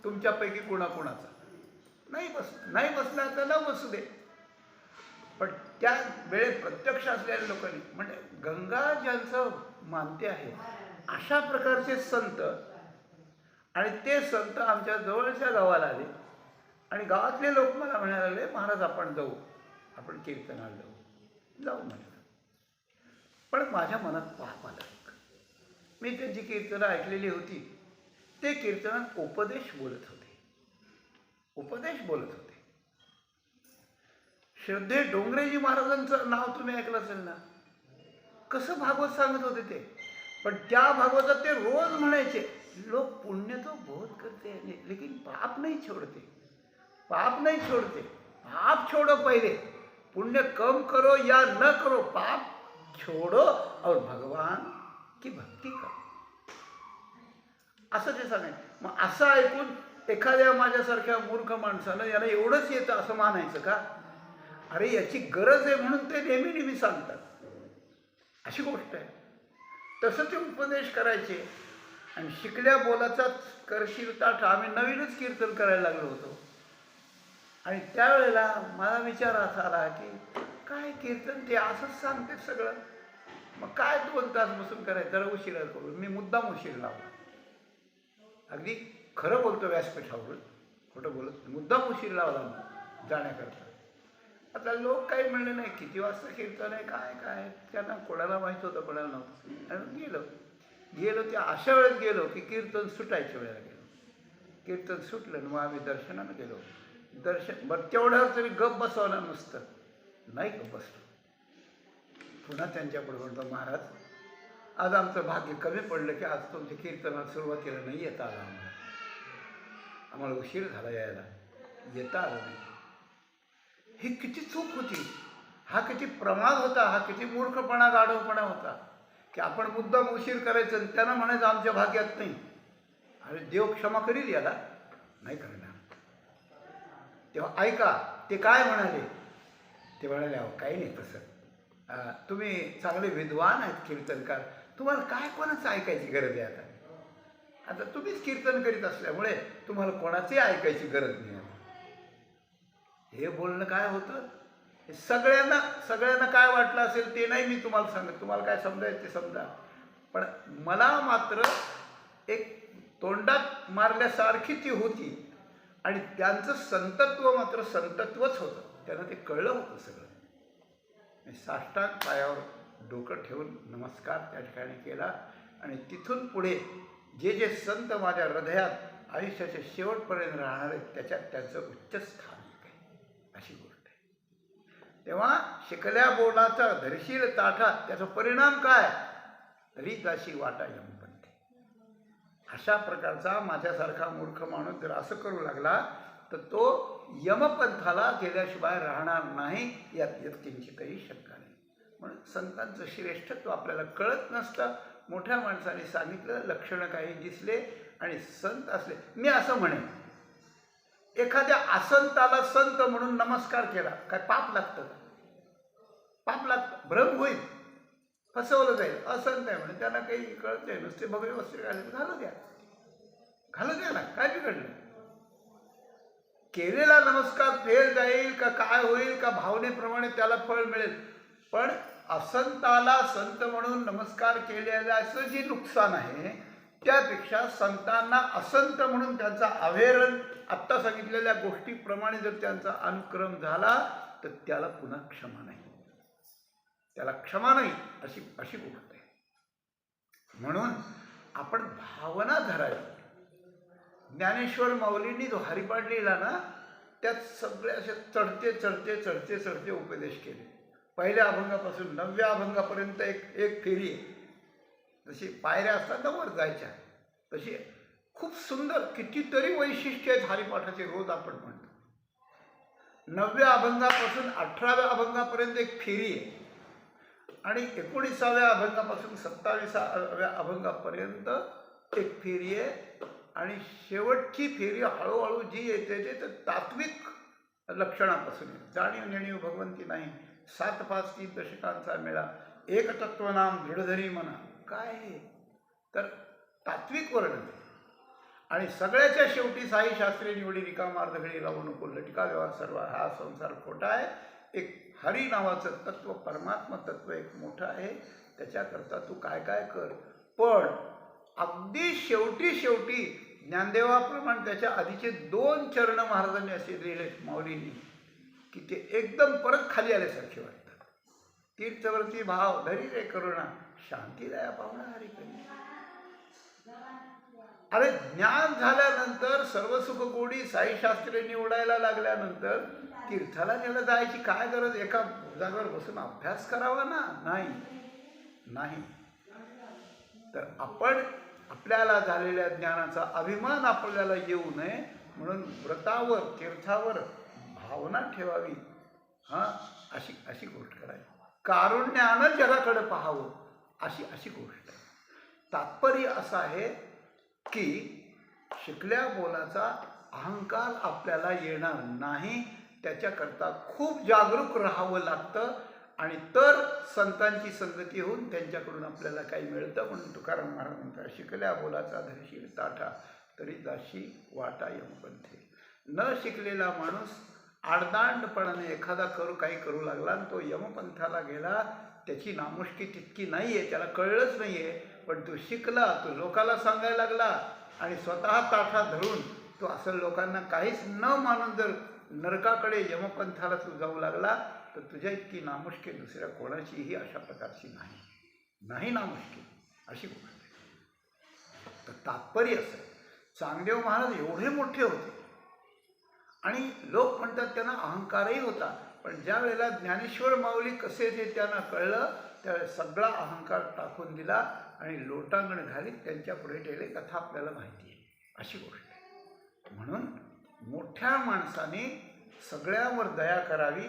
तुमच्यापैकी कोणाकोणाचा नाही बसणार तर न बसू दे. पण त्या वेळेत प्रत्यक्ष असलेल्या लोकांनी, म्हणजे गंगा ज्यांचं मानते आहे अशा प्रकारचे संत, आणि ते संत आमच्या जवळच्या गावाला आले आणि गावातले लोक मला म्हणायला लागले, महाराज आपण जाऊ, आपण कीर्तनाला जाऊ म्हटलं. पण माझ्या मनात पाप आला. मी त्यांची कीर्तनं ऐकलेली होती. ते कीर्तनात उपदेश बोलत होते. श्रद्धे डोंगरेजी महाराजांचं नाव तुम्ही ऐकलं असेल ना, कसं भागवत सांगत होते ते. पण त्या भागवतात ते रोज म्हणायचे, लोग पुण्य तो बहुत करते हैं लेकिन पाप नहीं छोड़ते. पाप छोड़ो पहले, पुण्य कम करो या न करो, पाप छोड़ो और भगवान की भक्ती करो, असं ते सांगायचं. मग असं ऐकून एखाद्या माझ्यासारख्या मूर्ख माणसानं याला एवढंच येतं असं मानायचं का? अरे याची गरज आहे म्हणून ते नेहमी सांगतात, अशी गोष्ट आहे. तसं ते उपदेश करायचे. आणि शिकल्या बोलाचाच करशील ताठ. आम्ही नवीनच कीर्तन करायला लागलो होतो आणि त्यावेळेला मला विचार असा आला की काय कीर्तन ते असंच सांगते सगळं, मग काय 2 तास बसून करायचं, जरा उशिरा करू. मी मुद्दाम उशीर लावला. अगदी खरं बोलतो व्यासपीठावरून, खोटं बोलत, मुद्दाम उशीर लावला जाण्याकरता. आता लोक काही म्हणले नाही, किती वाजता कीर्तन आहे काय त्यांना कोणाला माहीत होतं, कोणाला नव्हतं. आणि गेलो त्या अशा वेळेत गेलो की कीर्तन सुटायच्या वेळेला गेलो. कीर्तन सुटलं मग आम्ही दर्शनानं गेलो. बरं तेवढ्यावर तरी गप बसवलं नुसतं नाही, गप बसलो. पुन्हा त्यांच्यापुढे म्हणतो, महाराज आज आमचं भाग्य कमी पडलं की आज तुमच्या कीर्तनाला सुरुवातीला नाही येता आला. आम्हाला उशीर झाला यायला, येता आलं नाही. ही किती चूक होती, हा किती प्रमाद होता, हा किती मूर्खपणा, गाढवपणा होता की आपण मुद्दाम उशीर करायचं आणि त्यांना म्हणायचं आमच्या भाग्यात नाही. अरे देव क्षमा करील याला? नाही करणार. तेव्हा ऐका ते काय म्हणाले. ते म्हणाले, अहो काही नाही तसं, तुम्ही चांगले विद्वान आहेत कीर्तनकार, तुम्हाला काय कोणाचं ऐकायची गरज आहे? आता तुम्हीच कीर्तन करीत असल्यामुळे तुम्हाला कोणाचंही ऐकायची गरज नाही. हे बोलणं काय होतं, सगळ्यांना काय वाटलं असेल ते नाही मी तुम्हाला सांगत. तुम्हाला काय समजायचं ते समजा. पण मला मात्र एक तोंडात मारल्यासारखी ती होती आणि त्यांचं संतत्व मात्र संतत्वच होतं. त्यांना ते कळलं होतं सगळं. मी साष्टांग पायावर डोकं ठेवून नमस्कार त्या ठिकाणी केला आणि तिथून पुढे जे संत माझ्या हृदयात आयुष्याच्या शेवटपर्यंत राहणार आहेत त्याच्यात त्यांचं उच्च स्थान आहे, अशी गोष्ट आहे. तेव्हा शिकल्या बोलाचा धरशील ताठा, त्याचा परिणाम काय? रीत अशी वाटा यमपंथी. अशा प्रकारचा माझ्यासारखा मूर्ख माणूस जर असं करू लागला तर तो यमपंथाला गेल्याशिवाय राहणार नाही, यात किंचितही शंका नाही. म्हणून संतांचं श्रेष्ठत्व आपल्याला कळत नसतं. मोठ्या माणसाने सांगितलं, लक्षणं काही दिसले आणि संत असले. मी असं म्हणेन, एखाद्या असंताला संत म्हणून नमस्कार केला काय पाप लागतं का? पाप लागतं, भ्रम होईल, फसवलं जाईल. असंत आहे म्हणून त्यांना काही कळत नाही, नुसते भगवे वस्त्र घालू द्या, घालू द्या ना, काय बिघडलं? केलेला नमस्कार फेल जाईल का काय होईल का भावनेप्रमाणे त्याला फळ मिळेल, पण असंताला संत म्हणून नमस्कार केलेल्याचं जे नुकसान आहे त्यापेक्षा संतांना असंत म्हणून त्यांचा अवेरण आत्ता सांगितलेल्या गोष्टीप्रमाणे जर त्यांचा अनुक्रम झाला तर त्याला पुन्हा क्षमा नाही, त्याला क्षमा नाही, अशी गोष्ट आहे. म्हणून आपण भावना धरावी. ज्ञानेश्वर माऊलींनी जो हरिपाठ लिहिला ना, त्यात सगळे असे चढते चढते चढते चढते उपदेश केले. पहिल्या अभंगापासून 9व्या अभंगापर्यंत एक फेरी आहे. जशी पायऱ्या असतात ना वर जायच्या, तशी खूप सुंदर कितीतरी वैशिष्ट्य आहेत हरिपाठाचे, रोज आपण म्हणतो. 9व्या अभंगापासून 18व्या अभंगापर्यंत एक फेरी आहे आणि 19व्या अभंगापासून 27व्या अभंगापर्यंत एक फेरी आहे आणि शेवटची फेरी हळूहळू जी येते ते तर तात्विक लक्षणापासून आहे. जाणीव नेणीव भगवंती नाही, 7-5-3 दशकांचा मेळा, एक तत्वनाम दृढधरी म्हणा, काय आहे तर तात्विक वर्णन. आणि सगळ्याच्या शेवटी साई शास्त्री निवडी रिकामार्ध घडी लावू नको, लटका व्यवहार सर्व हा संसार खोटा आहे. एक हरी नावाचं तत्व, परमात्मा तत्व एक मोठं आहे, त्याच्याकरता तू काय काय कर. पण अगदी शेवटी ज्ञानदेवाप्रमाणे त्याच्या आधीचे 2 चरण महाराजांनी असे लिहिले माऊलींनी की ते एकदम परत खाली आल्यासारखे वाटतात. तीर्थवरती भाव धरी रे करुणा, शांती दया पाहुणा हरी करी. अरे ज्ञान झाल्यानंतर सर्व सुख गोडी साई शास्त्री निवडायला लागल्यानंतर तीर्थाला न्यायला जायची काय गरज? एका जागेवर बसून अभ्यास करावा ना? नाही. तर आपण आपल्याला झालेल्या ज्ञानाचा अभिमान आपल्याला येऊ नये म्हणून व्रतावर तीर्थावर भावना ठेवावी. अशी गोष्ट करावी. कारुण्यानं जगाकडे पाहावं, अशी गोष्ट आहे. तात्पर्य असं आहे की शिकल्या बोलाचा अहंकार आपल्याला येणार नाही, त्याच्याकरता खूप जागरूक राहावं लागतं. आणि तर संतांची संगती होऊन त्यांच्याकडून आपल्याला काही मिळतं. म्हणून तुकाराम महाराज म्हणतात, शिकल्या बोलाचा धरशील ताठा तरी जाशी वाटा यमपंथे. न शिकलेला माणूस आडदांडपणाने एखादा काही करू लागला आणि तो यमपंथाला गेला, त्याची नामुष्की तितकी नाही आहे, त्याला कळलंच नाही आहे. पण तो शिकला, तो लोकाला सांगायला लागला आणि स्वतः ताठा धरून तो असं लोकांना काहीच न मानून जर नरकाकडे यमपंथाला तू जाऊ लागला तर तुझ्या इतकी नामुष्की दुसऱ्या कोणाचीही अशा प्रकारची नाही नामुष्की, अशी गोष्ट आहे. तर तात्पर्य असं आहे, चांगदेव महाराज एवढे मोठे होते आणि लोक म्हणतात त्यांना अहंकारही होता, पण ज्या वेळेला ज्ञानेश्वर माऊली कसे ते त्यांना कळलं त्यावेळेस सगळा अहंकार टाकून दिला आणि लोटांगण घालीत त्यांच्या पुढे ठेवले. कथा आपल्याला माहिती आहे, अशी गोष्ट आहे. म्हणून मोठ्या माणसाने सगळ्यांवर दया करावी,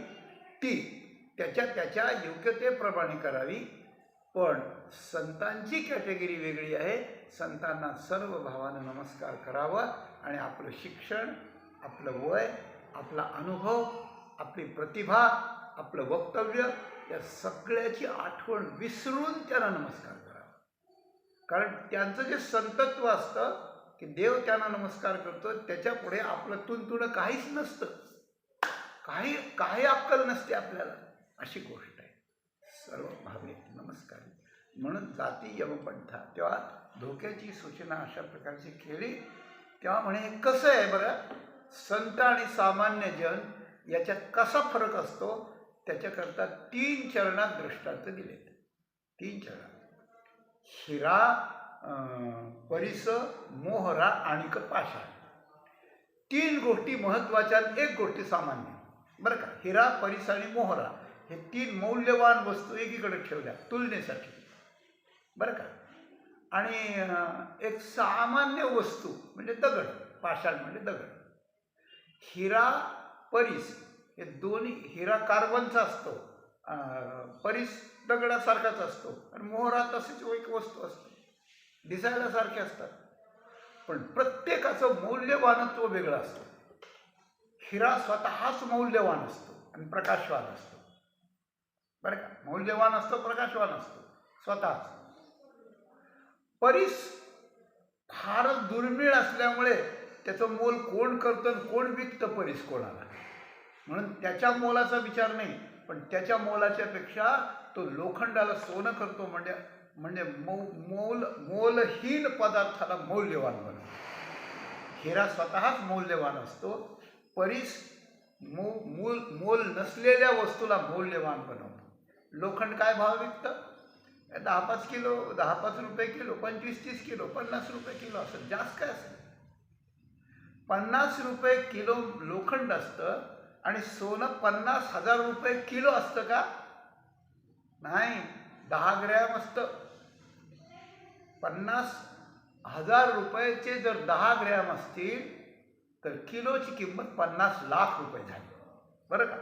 ती त्याच्या योग्यतेप्रमाणे करावी. पण संतांची कॅटेगरी वेगळी आहे. संतांना सर्व भावानं नमस्कार करावा आणि आपलं शिक्षण, आपलं वय, आपला अनुभव, आपली प्रतिभा, आपलं वक्तव्य या सगळ्याची आठवण विसरून त्यांना नमस्कार करावा. कारण त्यांचं जे संतत्व असतं की देव त्यांना नमस्कार करतो, त्याच्यापुढे आपलं तुणतुणं काहीच नसतं, काही अक्कल नसते आपल्याला, अशी गोष्ट आहे. सर्व भावे नमस्कार. म्हणून जाती यमपंथा तेव्हा धोक्याची सूचना अशा प्रकारची केली. तेव्हा म्हणे कसं आहे बरं, संत आणि सामान्य जन याच्यात कसा फरक असतो, त्याच्याकरता 3 चरणात दृष्टांत दिलेत. 3 चरणात हिरा, परिस, मोहरा आणि पाषाण. 3 गोष्टी महत्त्वाच्या, एक गोष्टी सामान्य बरं का. हिरा, परिस आणि मोहरा हे 3 मौल्यवान वस्तू एकीकडे ठेवल्या तुलनेसाठी बरं का. आणि एक सामान्य वस्तू म्हणजे दगड, पाषाण म्हणजे दगड. हिरा, परीस हे दोन्ही, हिरा कार्बनचा असतो, परीस दगडासारखाच असतो, आणि मोहरा तशीच एक वस्तू असते, दिसायला सारखे असतात, पण प्रत्येकाचं मौल्यवानत्व वेगळं असतं. हिरा स्वतःच मौल्यवान असतो आणि प्रकाशवान असतो, बरं का. मौल्यवान असतो, प्रकाशवान असतो स्वतःच. परीस फारच दुर्मिळ असल्यामुळे त्याचं मोल कोण करतं, कोण विकतं परीस कोणाला, म्हणून त्याच्या मोलाचा विचार नाही, पण त्याच्या मोलाच्या पेक्षा तो लोखंडाला सोनं करतो, म्हणजे मोलहीन पदार्थाला मौल्यवान बनवतो. हिरा स्वतःच मौल्यवान असतो, परीस मोल नसलेल्या वस्तूला मौल्यवान बनवतो. लोखंड काय भाव विकतं? 10-5 किलो, 10-5 रुपये किलो, 25-30 किलो, 50 रुपये किलो असं, जास्त काय असेल. 50 रुपये किलो लोखंड असतं आणि सोनं 50,000 रुपये किलो असतं का? नाही, 10 ग्रॅम असतं. 50,000 रुपयाचे जर 10 ग्रॅम असतील तर किलोची किंमत 50 लाख रुपये झाली, बरं का,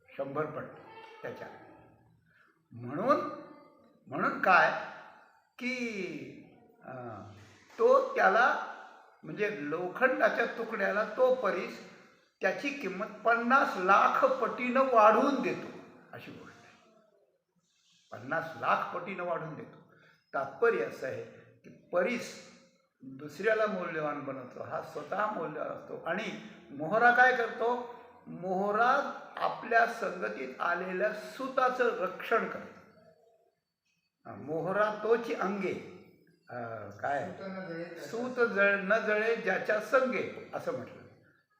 100 पट त्याच्या. म्हणून काय की तो त्याला, म्हणजे लोखंडाच्या तुकड्याला तो परीस त्याची किंमत 50 लाख पटीनं वाढवून देतो, अशी गोष्ट आहे. 50 लाख पटीनं वाढवून देतो. तात्पर्य असं आहे की परीस दुसऱ्याला मौल्यवान बनवतो, हा स्वतः मौल्यवान असतो. आणि मोहरा काय करतो? मोहरा आपल्या संगतीत आलेल्या सुताचं रक्षण करतो. मोहरा तोची अंगे, काय, सूत न जळे ज्याच्या संगे, असं म्हटलं.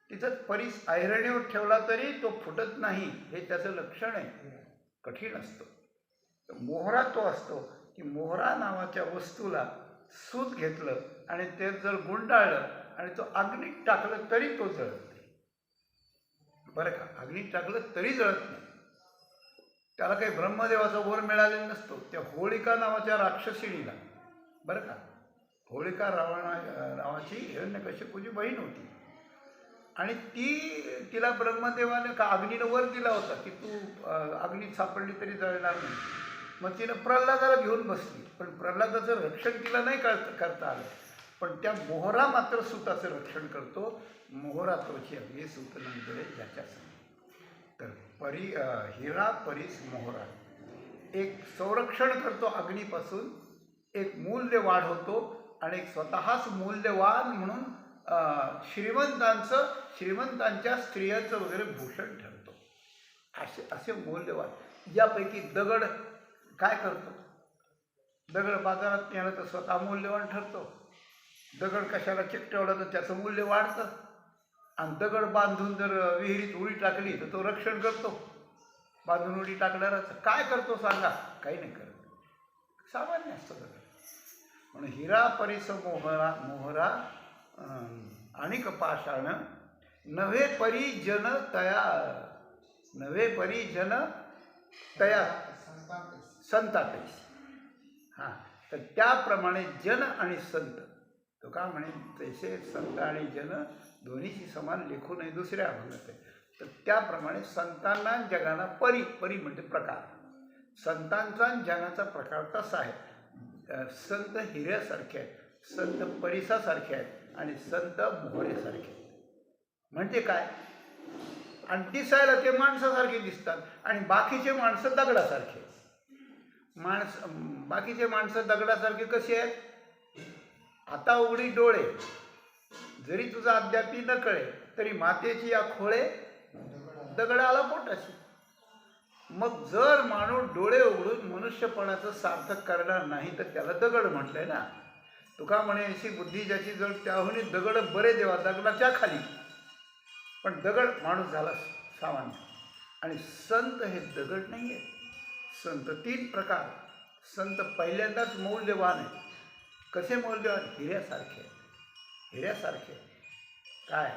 तिथं परीस ऐरणीवर ठेवला तरी तो फुटत नाही, हे त्याचं लक्षण आहे, कठीण असतो. मोहरा तो असतो की मोहरा नावाच्या वस्तूला सूत घेतलं आणि ते जर गुंडाळलं आणि तो अग्नीत टाकलं तरी तो जळत नाही, बरं का. अग्नीत टाकलं तरी जळत नाही. त्याला काही ब्रह्मदेवाचा वर मिळालेला नसतो. त्या होळिका नावाच्या राक्षसिणीला, बरं का, होळिका नावाची हिरण्यकश्यपूची बहीण होती, आणि तिला ब्रह्मदेवाने का अग्नीनं वर दिला होता की तू अग्नीत सापडली तरी जळणार नाही. मग तिनं प्रल्हादाला घेऊन बसली, पण प्रल्हादाचं रक्षण तिला नाही करता आलं. पण त्या मोहरा मात्र सूताचं रक्षण करतो. मोहरा तोची अग्नी सूत नंतरे ज्याच्या संग. तर हिरा, परीस, मोहरा एक संरक्षण करतो अग्नीपासून, एक मूल्य वाढवतो, आणि एक स्वतःच मूल्यवान म्हणून श्रीमंतांच्या स्त्रियांचं वगैरे भूषण ठरतो. असे मूल्यवान. यापैकी दगड काय करतो? दगड बाजारात नेलं तर स्वतः मूल्यवान ठरतो. दगड कशाला चिकटवला तर त्याचं मूल्य वाढतं. आणि दगड बांधून जर विहिरीत उडी टाकली तर तो रक्षण करतो. बांधून उडी टाकणाराच काय करतो सांगा? काही नाही करत, सामान्य असतं दगड. म्हणून हिरा, परीस, मोहरा आणिक पाषाण नव्हे परी जन तया संतातैस. हां, तर त्याप्रमाणे जन आणि संत, तो का म्हणे तैसे संत आणि जन दोन्हीची समान लेखू नये, दुसऱ्या अभंगात आहे. तर त्याप्रमाणे संतांना जगाला परी म्हणजे प्रकार, संतांचा जगाचा प्रकार तसा आहे. संत हिऱ्यासारखे आहेत, संत परीसासारखे आहेत, आणि संत मोहरेसारखे आहेत. म्हणजे काय? आणि दिसायला ते माणसासारखे दिसतात, आणि बाकीचे माणसं दगडासारखे. बाकीचे माणसं दगडासारखे कसे आहेत? आता उघडी डोळे, जरी तुझा अद्यापी न कळे तरी मातेची या खोळे दगडाला पोटाशी. मग जर माणूस डोळे उघडून मनुष्यपणाचं सार्थक करणार नाही तर त्याला दगड म्हटलंय ना. तुका म्हणे अशी बुद्धी ज्याची जर त्याहून दगड बरे देवा दगडाच्या खाली. पण दगड माणूस झाला सामान्य. आणि संत हे दगड नाही आहे. संत 3 प्रकार. संत पहिल्यांदाच मौल्यवान आहे. कसे मौल्यवान? हिऱ्यासारखे. काय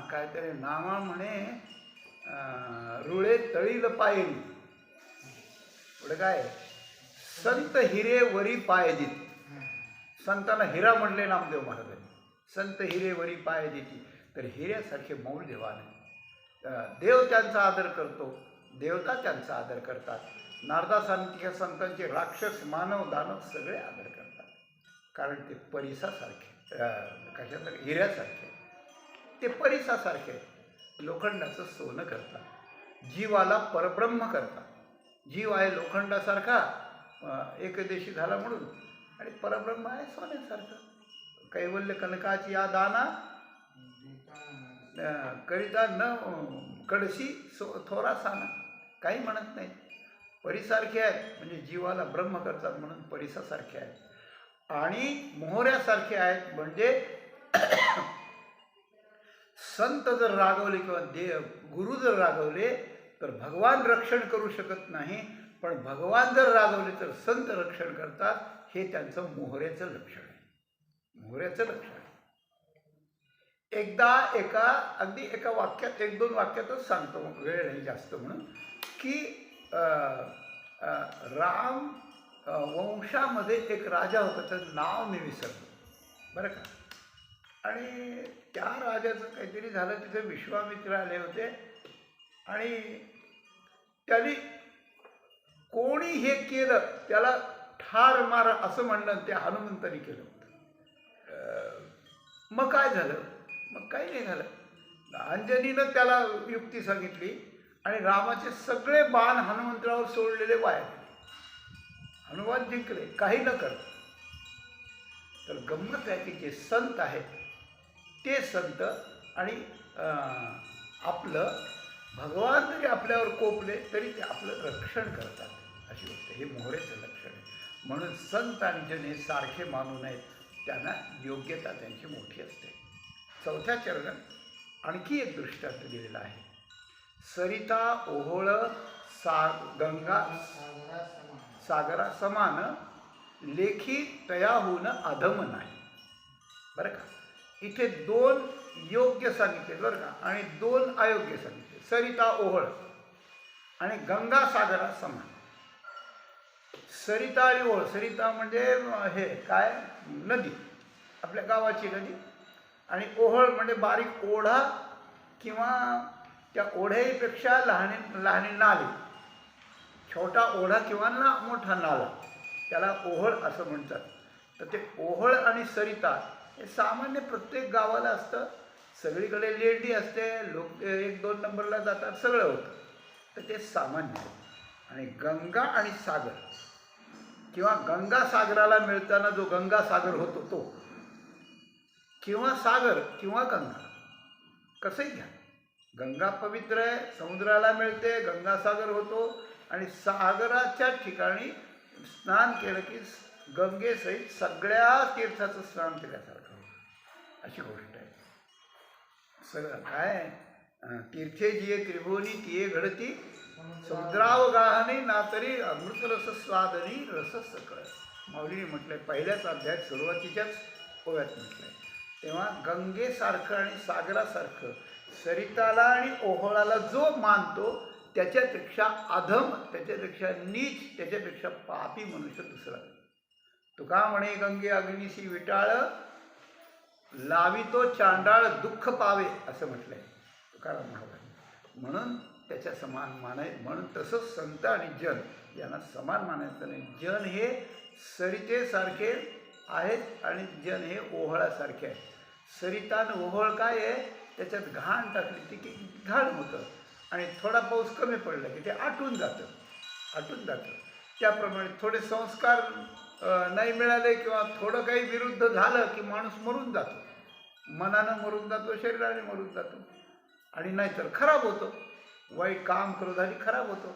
काहीतरी नामा म्हणे रुळे तळील पायरी. पुढे काय? संत हिरे वरी पाय देत. संतांना हिरा म्हणले नामदेव महाराजांनी, संत हिरेवरी पाय देती. तर हिऱ्यासारखे मौल देवाने. देव त्यांचा आदर करतो, देवता त्यांचा आदर करतात. नारदासारख्या संतांचे राक्षस मानव दानव सगळे आदर करतात, कारण ते परिसासारखे, कशासारखे, हिऱ्यासारखे. ते परिसासारखे लोखंडाचं सोनं करतात, जीवाला परब्रह्म करतात. जीव आहे लोखंडासारखा, एकदेशी झाला म्हणून, आणि परब्रह्म आहे सोन्यासारखं. कैवल्य कनकाची या दाना करिता न कडशी थोरा साना. काही म्हणत नाही. परीसारखे आहेत म्हणजे जीवाला ब्रह्म करतात म्हणून परिसासारखे आहेत. आणि मोहऱ्यासारखे आहेत म्हणजे संत जर रागवले किंवा गुरु जर रागवले तर भगवान रक्षण करू शकत नाही, पण भगवान जर रागवले तर संत रक्षण करतात. हे त्यांचं मोहऱ्याचं लक्षण आहे. मोहऱ्याचं लक्षण आहे. एकदा अगदी एका वाक्यात, 1-2 वाक्यातच सांगतो, वेळ नाही जास्त म्हणून, की राम वंशामध्ये एक राजा होता, त्याचं नाव मी विसरलो बरं का. आणि त्या राजाचं काहीतरी झालं, तिथे विश्वामित्र आले होते आणि त्यांनी कोणी हे केलं त्याला ठार मार असं म्हणणं ते हनुमंतांनी केलं होतं. मग काय झालं? मग काही नाही झालं. अंजनीनं त्याला युक्ती सांगितली आणि रामाचे सगळे बाण हनुमंतरावर सोडलेले वाया गेले. हनुमान जिंकले काही न कर. तर गंमत आहे की जे संत आहेत ते संत आणि आपलं भगवान जरी आपल्यावर कोपले तरी ते आपलं रक्षण करतात, अशी गोष्ट. हे मोहरेचं लक्षण आहे. म्हणून संत आणि जन हे सारखे मानू नयेत, त्यांना योग्यता त्यांची मोठी असते. 4थ्या चरणात आणखी एक दृष्टांत दिलेला आहे. सरिता ओहोळ गंगा सागरा समान, लेखी तयाहून अधम नाही. बरं का. इथे 2 योग्य सांगितले बरं का, आणि 2 अयोग्य सांगितले. सरिता ओहोळ आणि गंगा सागरा समान. सरिता आणि ओहोळ, सरिता म्हणजे हे काय, नदी, आपल्या गावाची नदी, आणि ओहोळ म्हणजे बारीक ओढा किंवा त्या ओढ्यापेक्षा लहान नाले. छोटा ओढा किंवा मोठा नाला, त्याला ओहोळ असं म्हणतात. तर ते ओहोळ आणि सरिता हे सामान्य प्रत्येक गावाला असतं. सगळीकडे लेंडी असते, लोक 1-2 नंबरला जातात, सगळं होतं. तर ते सामान्य आहे. आणि गंगा आणि सागर किंवा गंगा सागराला मिळताना जो गंगा सागर होतो तो, किंवा सागर किंवा गंगा, कसंही घ्या. गंगा पवित्र आहे, समुद्राला मिळते, गंगासागर होतो. आणि सागराच्या ठिकाणी स्नान केलं की गंगेसहित सगळ्या तीर्थाचं स्नान केल्यासारखं होतं, अशी गोष्ट आहे. सगळं काय, तीर्थे जिये त्रिभुवनी तिये घडती, समुद्रावगाहने ना तरी अमृतरस स्वादनी रस सकळ. माऊलीने म्हटलंय पहिल्याच अध्यायात सुरुवातीच्याच ओव्यात म्हटलंय. तेव्हा गंगेसारखं आणि सागरासारखं सरिताला आणि ओहोळाला जो मानतो त्याच्यापेक्षा अधम, त्याच्यापेक्षा नीच, त्याच्यापेक्षा पापी मनुष्य दुसरा. तुका म्हणे गंगे अग्निशी विटाळ, लावितो चांडाळ दुःख पावे, असं म्हटलंय तुकाराम महाराजांनी. म्हणून त्याच्या समान मानाय. म्हणून तसंच संत आणि जन यांना समान मानायचं नाही. जन हे सरितेसारखे आहेत आणि जन हे ओहोळासारखे आहेत. सरिता आणि ओहोळ काय आहे, त्याच्यात घाण टाकली ती की घाण होतं, आणि थोडा पाऊस कमी पडला की ते आटून जातं. त्याप्रमाणे थोडे संस्कार नाही मिळाले किंवा थोडं काही विरुद्ध झालं की माणूस मरून जातो. मनानं मरून जातो, शरीराने मरून जातो, आणि नाहीतर खराब होतो. वाईट काम क्रोधाने खराब होतो.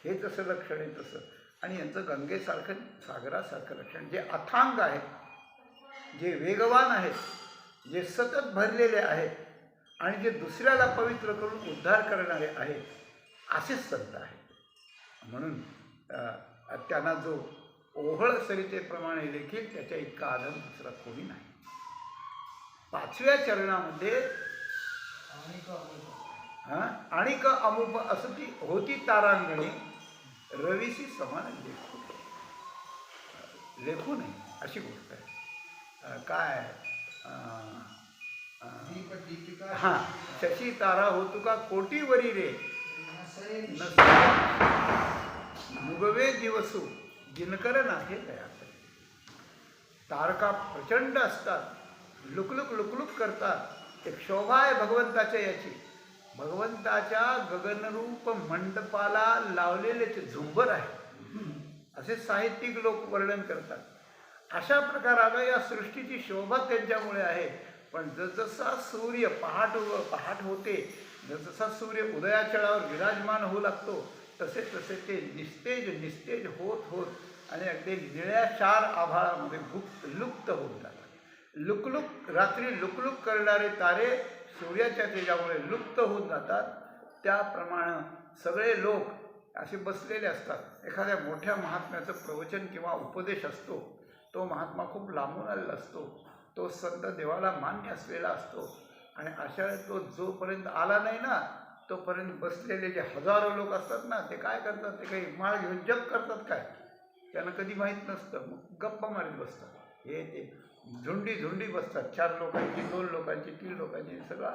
हे तसं लक्षण आहे तसं. आणि यांचं गंगेसारखं सागरासारखं लक्षण, जे अथांग आहेत, जे वेगवान आहेत, जे सतत भरलेले आहेत, आणि जे दुसऱ्याला पवित्र करून उद्धार करणारे आहेत, असेच संत आहेत. म्हणून त्यांना जो ओहळ सरितेप्रमाणे देखील त्याच्या इतका आदर दुसरा कोणी नाही. 5व्या चरणामध्ये आणिक अमुप असं ती होती तारांगणी, रवीशी समान लेखू नये, अशी गोष्ट आहे. काय दीपिका हां, शशी तारा होतु का कोटीवरी रे, नसेल मुगवे दिवसू दिनकर नाथे तया. तारका प्रचंड असतात, लुकलुक लुकलुक करतात. एक शोभा आहे भगवंताच्या याची. भगवंताच्या गगनरूप मंडपाला लावलेले ते झुंबर आहे असे साहित्यिक लोक वर्णन करतात. अशा प्रकारानं या सृष्टीची शोभा त्यांच्यामुळे आहे. पण जसजसा सूर्य पहाट होते, जसजसा सूर्य उदयाचळावर विराजमान होऊ लागतो, तसे तसे ते निस्तेज होत होत आणि अगदी निळ्या चार आभाळामध्ये लुप्त होऊन जातात. रात्री लुकलुक करणारे तारे सूर्याच्या तेजामुळे लुप्त होऊन जातात. त्याप्रमाणे सगळे लोक असे बसलेले असतात. एखाद्या मोठ्या महात्म्याचं प्रवचन किंवा उपदेश असतो, तो महात्मा खूप लांबून आलेला असतो, तो संत देवाला मान्य असलेला असतो. आणि अशा तो जोपर्यंत आला नाही ना, तोपर्यंत बसलेले जे हजारो लोक असतात ना, ते काय करतात, ते काही माळ घेऊन जप करतात काय, त्यांना कधी माहीत नसतं. मग गप्पा मारीत बसतात. हे ते झुंडी बसतात. 4 लोकांची, 2 लोकांची, 3 लोकांची, सगळा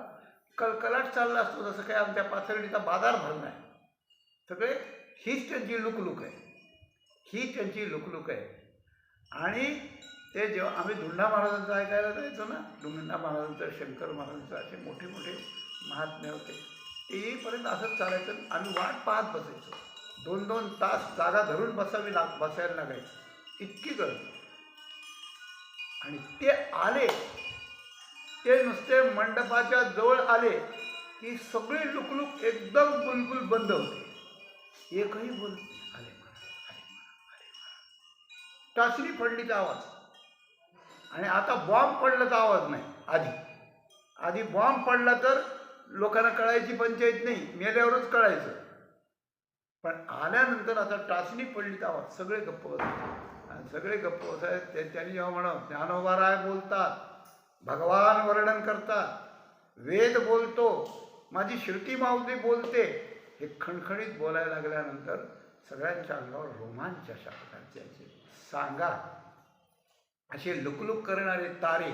कलकलाट चालला असतो. जसं काय आमच्या पाथर्डीचा बाजार भरला आहे. सगळे हीच त्यांची लुकलुक आहे. आणि ते जेव्हा आम्ही धुंडा महाराजांचं ऐकायला जायचो ना, धुंडा महाराजांचं, शंकर महाराजांचं, असे मोठे मोठे महात्मे होते, ते येईपर्यंत असंच चालायचं. आम्ही वाट पाहत बसायचो. 2-2 तास जागा धरून बसायला लागायचं, इतकी गर्दी. आणि ते आले, ते नुसते मंडपाच्या जवळ आले की सगळी लुकलुक एकदम बुलबुल बंद होते. एकही बोल आले टाचणी पडलीचा आवाज. आणि आता बॉम्ब पडल्याचा आवाज नाही. आधी बॉम्ब पडला तर लोकांना कळायची पंचायत नाही, मेल्यावरच कळायचं. पण आल्यानंतर आता टाचणी पडलीचा आवाज, सगळे गप्प बसतात. आणि सगळे गप्प बसायचे. त्यांनी जेव्हा म्हणत ज्ञानोबा राय बोलतात, भगवान वर्णन करतात, वेद बोलतो, माझी श्रुती माऊली बोलते, हे खणखणीत बोलायला लागल्यानंतर सगळ्यांच्या अंगावर रोमांच अशा प्रकारचे यायचे. सांगा, असे लुकलुक करणारे तारे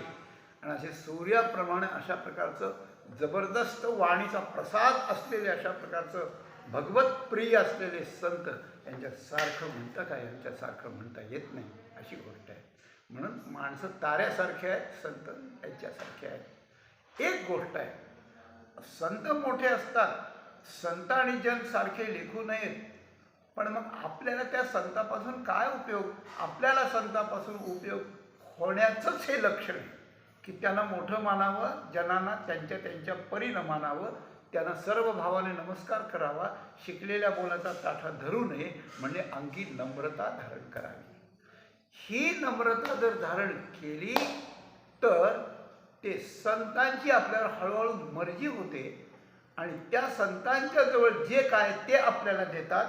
आणि असे सूर्याप्रमाणे अशा प्रकारचं जबरदस्त वाणीचा प्रसाद असलेले, अशा प्रकारचं भगवत प्रिय असलेले संत यांच्यासारखं म्हणता काय, यांच्यासारखं म्हणता येत नाही, अशी गोष्ट आहे. म्हणून माणसं ताऱ्यासारखे आहेत, संत यांच्यासारखे आहेत. एक गोष्ट आहे, संत मोठे असतात, संत आणि जन सारखे लेखू नयेत. पण मग आपल्याला त्या संतापासून काय उपयोग? आपल्याला संतापासून उपयोग होण्याचंच हे लक्षण आहे की त्यांना मोठं मानावं, जनांना त्यांच्या परीनं मानावं, त्यांना सर्व भावाने नमस्कार करावा, शिकलेल्या बोलाचा ताठा धरू नये, म्हणजे अंगी नम्रता धारण करावी. ही नम्रता जर धारण केली तर ते संतांची आपल्यावर हळूहळू मर्जी होते. आणि त्या संतांच्या जवळ जे काय ते आपल्याला देतात.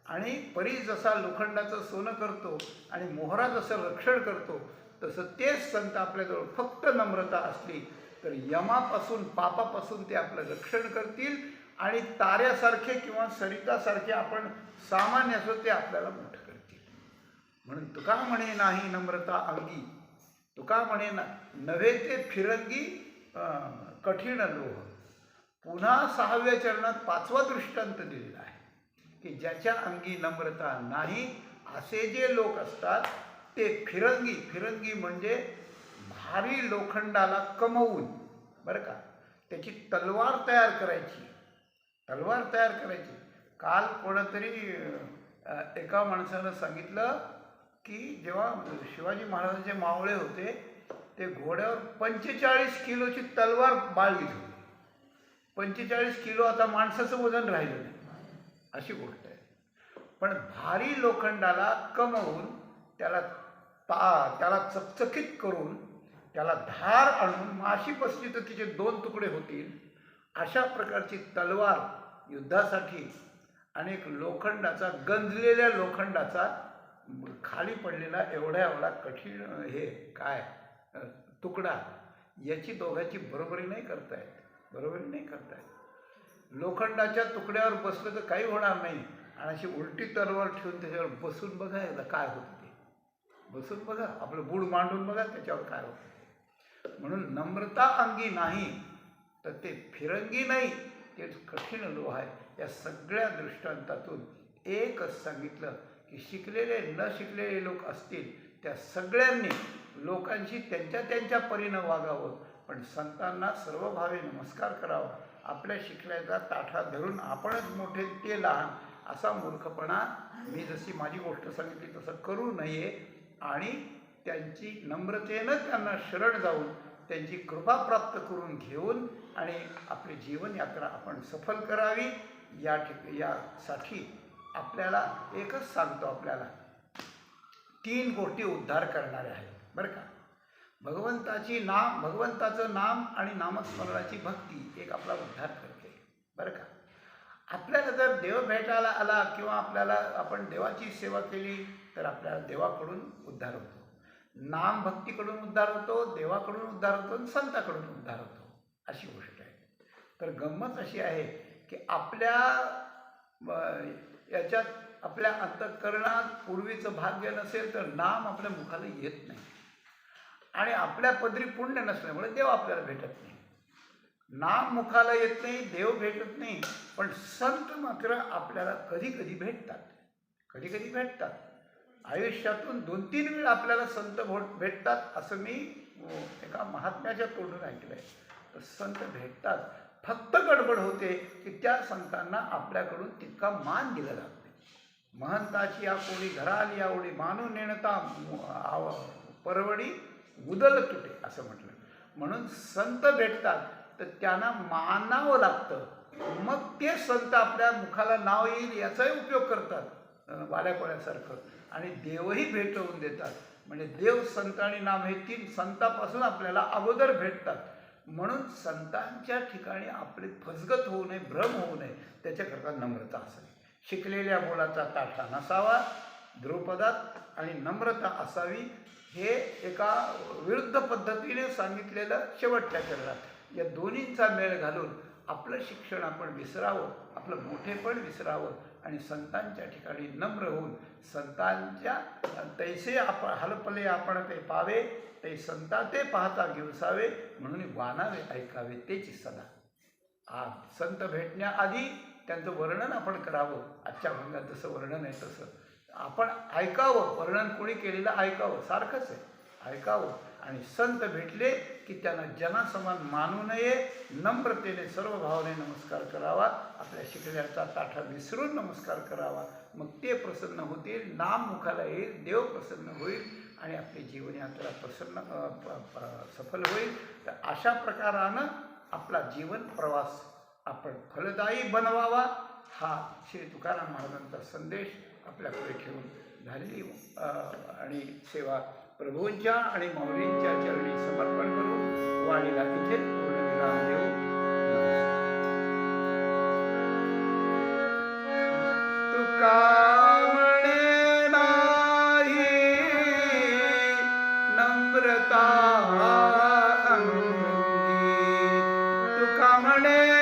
आणि परी जसा लोखंडाचं सोनं करतो आणि मोहरा जसं रक्षण करतो, तसं तेच संत आपल्याजवळ फक्त नम्रता असली तर यमापासून, पापापासून ते आपलं रक्षण करतील. आणि ताऱ्यासारखे किंवा सरितासारखे आपण सामान्य असो, ते आपल्याला मोठं करतील. म्हणून तुका म्हणे नाही नम्रता अंगी, तुका म्हणे नव्हे ते फिरंगी कठीण लोह. पुन्हा 6व्या चरणात 5वा दृष्टांत दिलेला आहे की ज्याच्या अंगी नम्रता नाही, असे जे लोक असतात ते फिरंगी म्हणजे भारी लोखंडाला कमवून, बरं का, त्याची तलवार तयार करायची. काल कोणतरी एका माणसानं सांगितलं की जेव्हा शिवाजी महाराजांचे मावळे होते, ते घोड्यावर 45 किलोची तलवार बाळगीत होती. 45 किलो आता माणसाचं वजन राहिलं नाही, अशी गोष्ट आहे. पण भारी लोखंडाला कमवून त्याला चकचकीत करून त्याला धार आणून माशी बसली तर तिचे 2 तुकडे होतील, अशा प्रकारची तलवार युद्धासाठी. अनेक लोखंडाचा, गंजलेल्या लोखंडाचा खाली पडलेला एवढा कठीण हे काय तुकडा, याची दोघांची बरोबरी नाही करतायत. लोखंडाच्या तुकड्यावर बसलं तर काही होणार नाही, आणि अशी उलटी तलवार ठेवून त्याच्यावर बसून बघायला काय होतं ते, बसून बघा, आपलं बूड मांडून बघा, त्याच्यावर काय होतं. म्हणून नम्रता अंगी नाही तर ते फिरंगी नाही, ते कठीण लोह आहे. या सगळ्या दृष्टांतातून एकच सांगितलं की शिकलेले न शिकलेले लोक असतील त्या सगळ्यांनी लोकांशी त्यांच्या त्यांच्या परीनं वागावं, पण संतांना सर्वभावे नमस्कार करावा. आपल्या शिकल्याचा ताठा धरून आपणच मोठे ते लहान असा मूर्खपणा मी जशी माझी गोष्ट सांगितली तसं करू नये आणि त्यांची नम्रतेनं त्यांना शरण जाऊन त्यांची कृपा प्राप्त करून घेऊन आणि आपली जीवनयात्रा आपण सफल करावी. यासाठी आपल्याला एकच सांगतो, आपल्याला 3 गोष्टी उद्धार करणाऱ्या आहेत बरं का. भगवंताचं नाम आणि नामस्मरणाची भक्ती एक आपला उद्धार करते बरं का. आपल्याला जर देव भेटायला आला किंवा आपण देवाची सेवा केली तर आपल्याला देवाकडून उद्धार होतो, नाम भक्तीकडून उद्धार होतो, देवाकडून उद्धार होतो आणि संताकडून उद्धार होतो, अशी गोष्ट आहे. तर गंमत अशी आहे की आपल्या अंतःकरणात पूर्वीचं भाग्य नसेल तर नाम आपल्या मुखाला येत नाही आणि आपल्या पदरी पुण्य नसल्यामुळे देव आपल्याला भेटत नाही. नाम मुखाला येत नाही, देव भेटत नाही, पण संत मात्र आपल्याला कधी कधी भेटतात. आयुष्यातून 2-3 वेळा आपल्याला संत भेटतात असं मी एका महात्म्याच्या तोंडून ऐकलं आहे. तर संत भेटतात, फक्त गडबड होते की त्या संतांना आपल्याकडून तितका मान दिला जात नाही. महंताची या कोणी घराली आवडी मानून नेणता परवडी उदल तुटे असं म्हटलं. म्हणून संत भेटतात तर त्यांना मानावं लागतं, मग ते संत आपल्या मुखाला नाव येईल याचाही उपयोग करतात वाड्याकोळ्यासारखं, आणि देवही भेटवून देतात. म्हणजे देव, संत आणि नाम हे 3 संतापासून आपल्याला अगोदर भेटतात. म्हणून संतांच्या ठिकाणी आपली फसगत होऊ नये, भ्रम होऊ नये, त्याच्याकरता नम्रता असावी. शिकलेल्या मुलाचा ताठा नसावा द्रुपदात आणि नम्रता असावी. हे एका विरुद्ध पद्धतीने सांगितलेलं शेवटच्या चरणात. या दोन्हींचा मेळ घालून आपलं शिक्षण आपण विसरावं, आपलं मोठेपण विसरावं आणि संतांच्या ठिकाणी नम्र होऊन संतांच्या तैसे हलपले आपण ते पावे, ते संता ते पाहता घेवसावे, म्हणून वानावे ऐकावे तेची सदा. संत भेटण्याआधी त्यांचं वर्णन आपण करावं. आजच्या भागात जसं वर्णन आहे तसं आपण ऐकावं. वर्णन कोणी केलेलं ऐकावं, सारखंच आहे, ऐकावं. आणि संत भेटले की त्यांना जनासमान मानू नये, नम्रतेने सर्व भावने नमस्कार करावा. आपल्या शिकल्याचा ताठा विसरून नमस्कार करावा. मग ते प्रसन्न होतील, नाम मुखाला येईल, देव प्रसन्न होईल आणि आपली जीवनयात्रा सफल होईल. तर अशा प्रकारानं आपला जीवन प्रवास आपण फलदायी बनवावा, हा श्री तुकाराम महाराजांचा संदेश आपल्याकडे ठेवून झालेली आणि सेवा प्रभूंच्या आणि माऊलींच्या चरणी समर्पण करून वाणीला इथे पूर्णविराम देऊ. तुका म्हणे नाही नम्रता अंगी, तुका म्हणे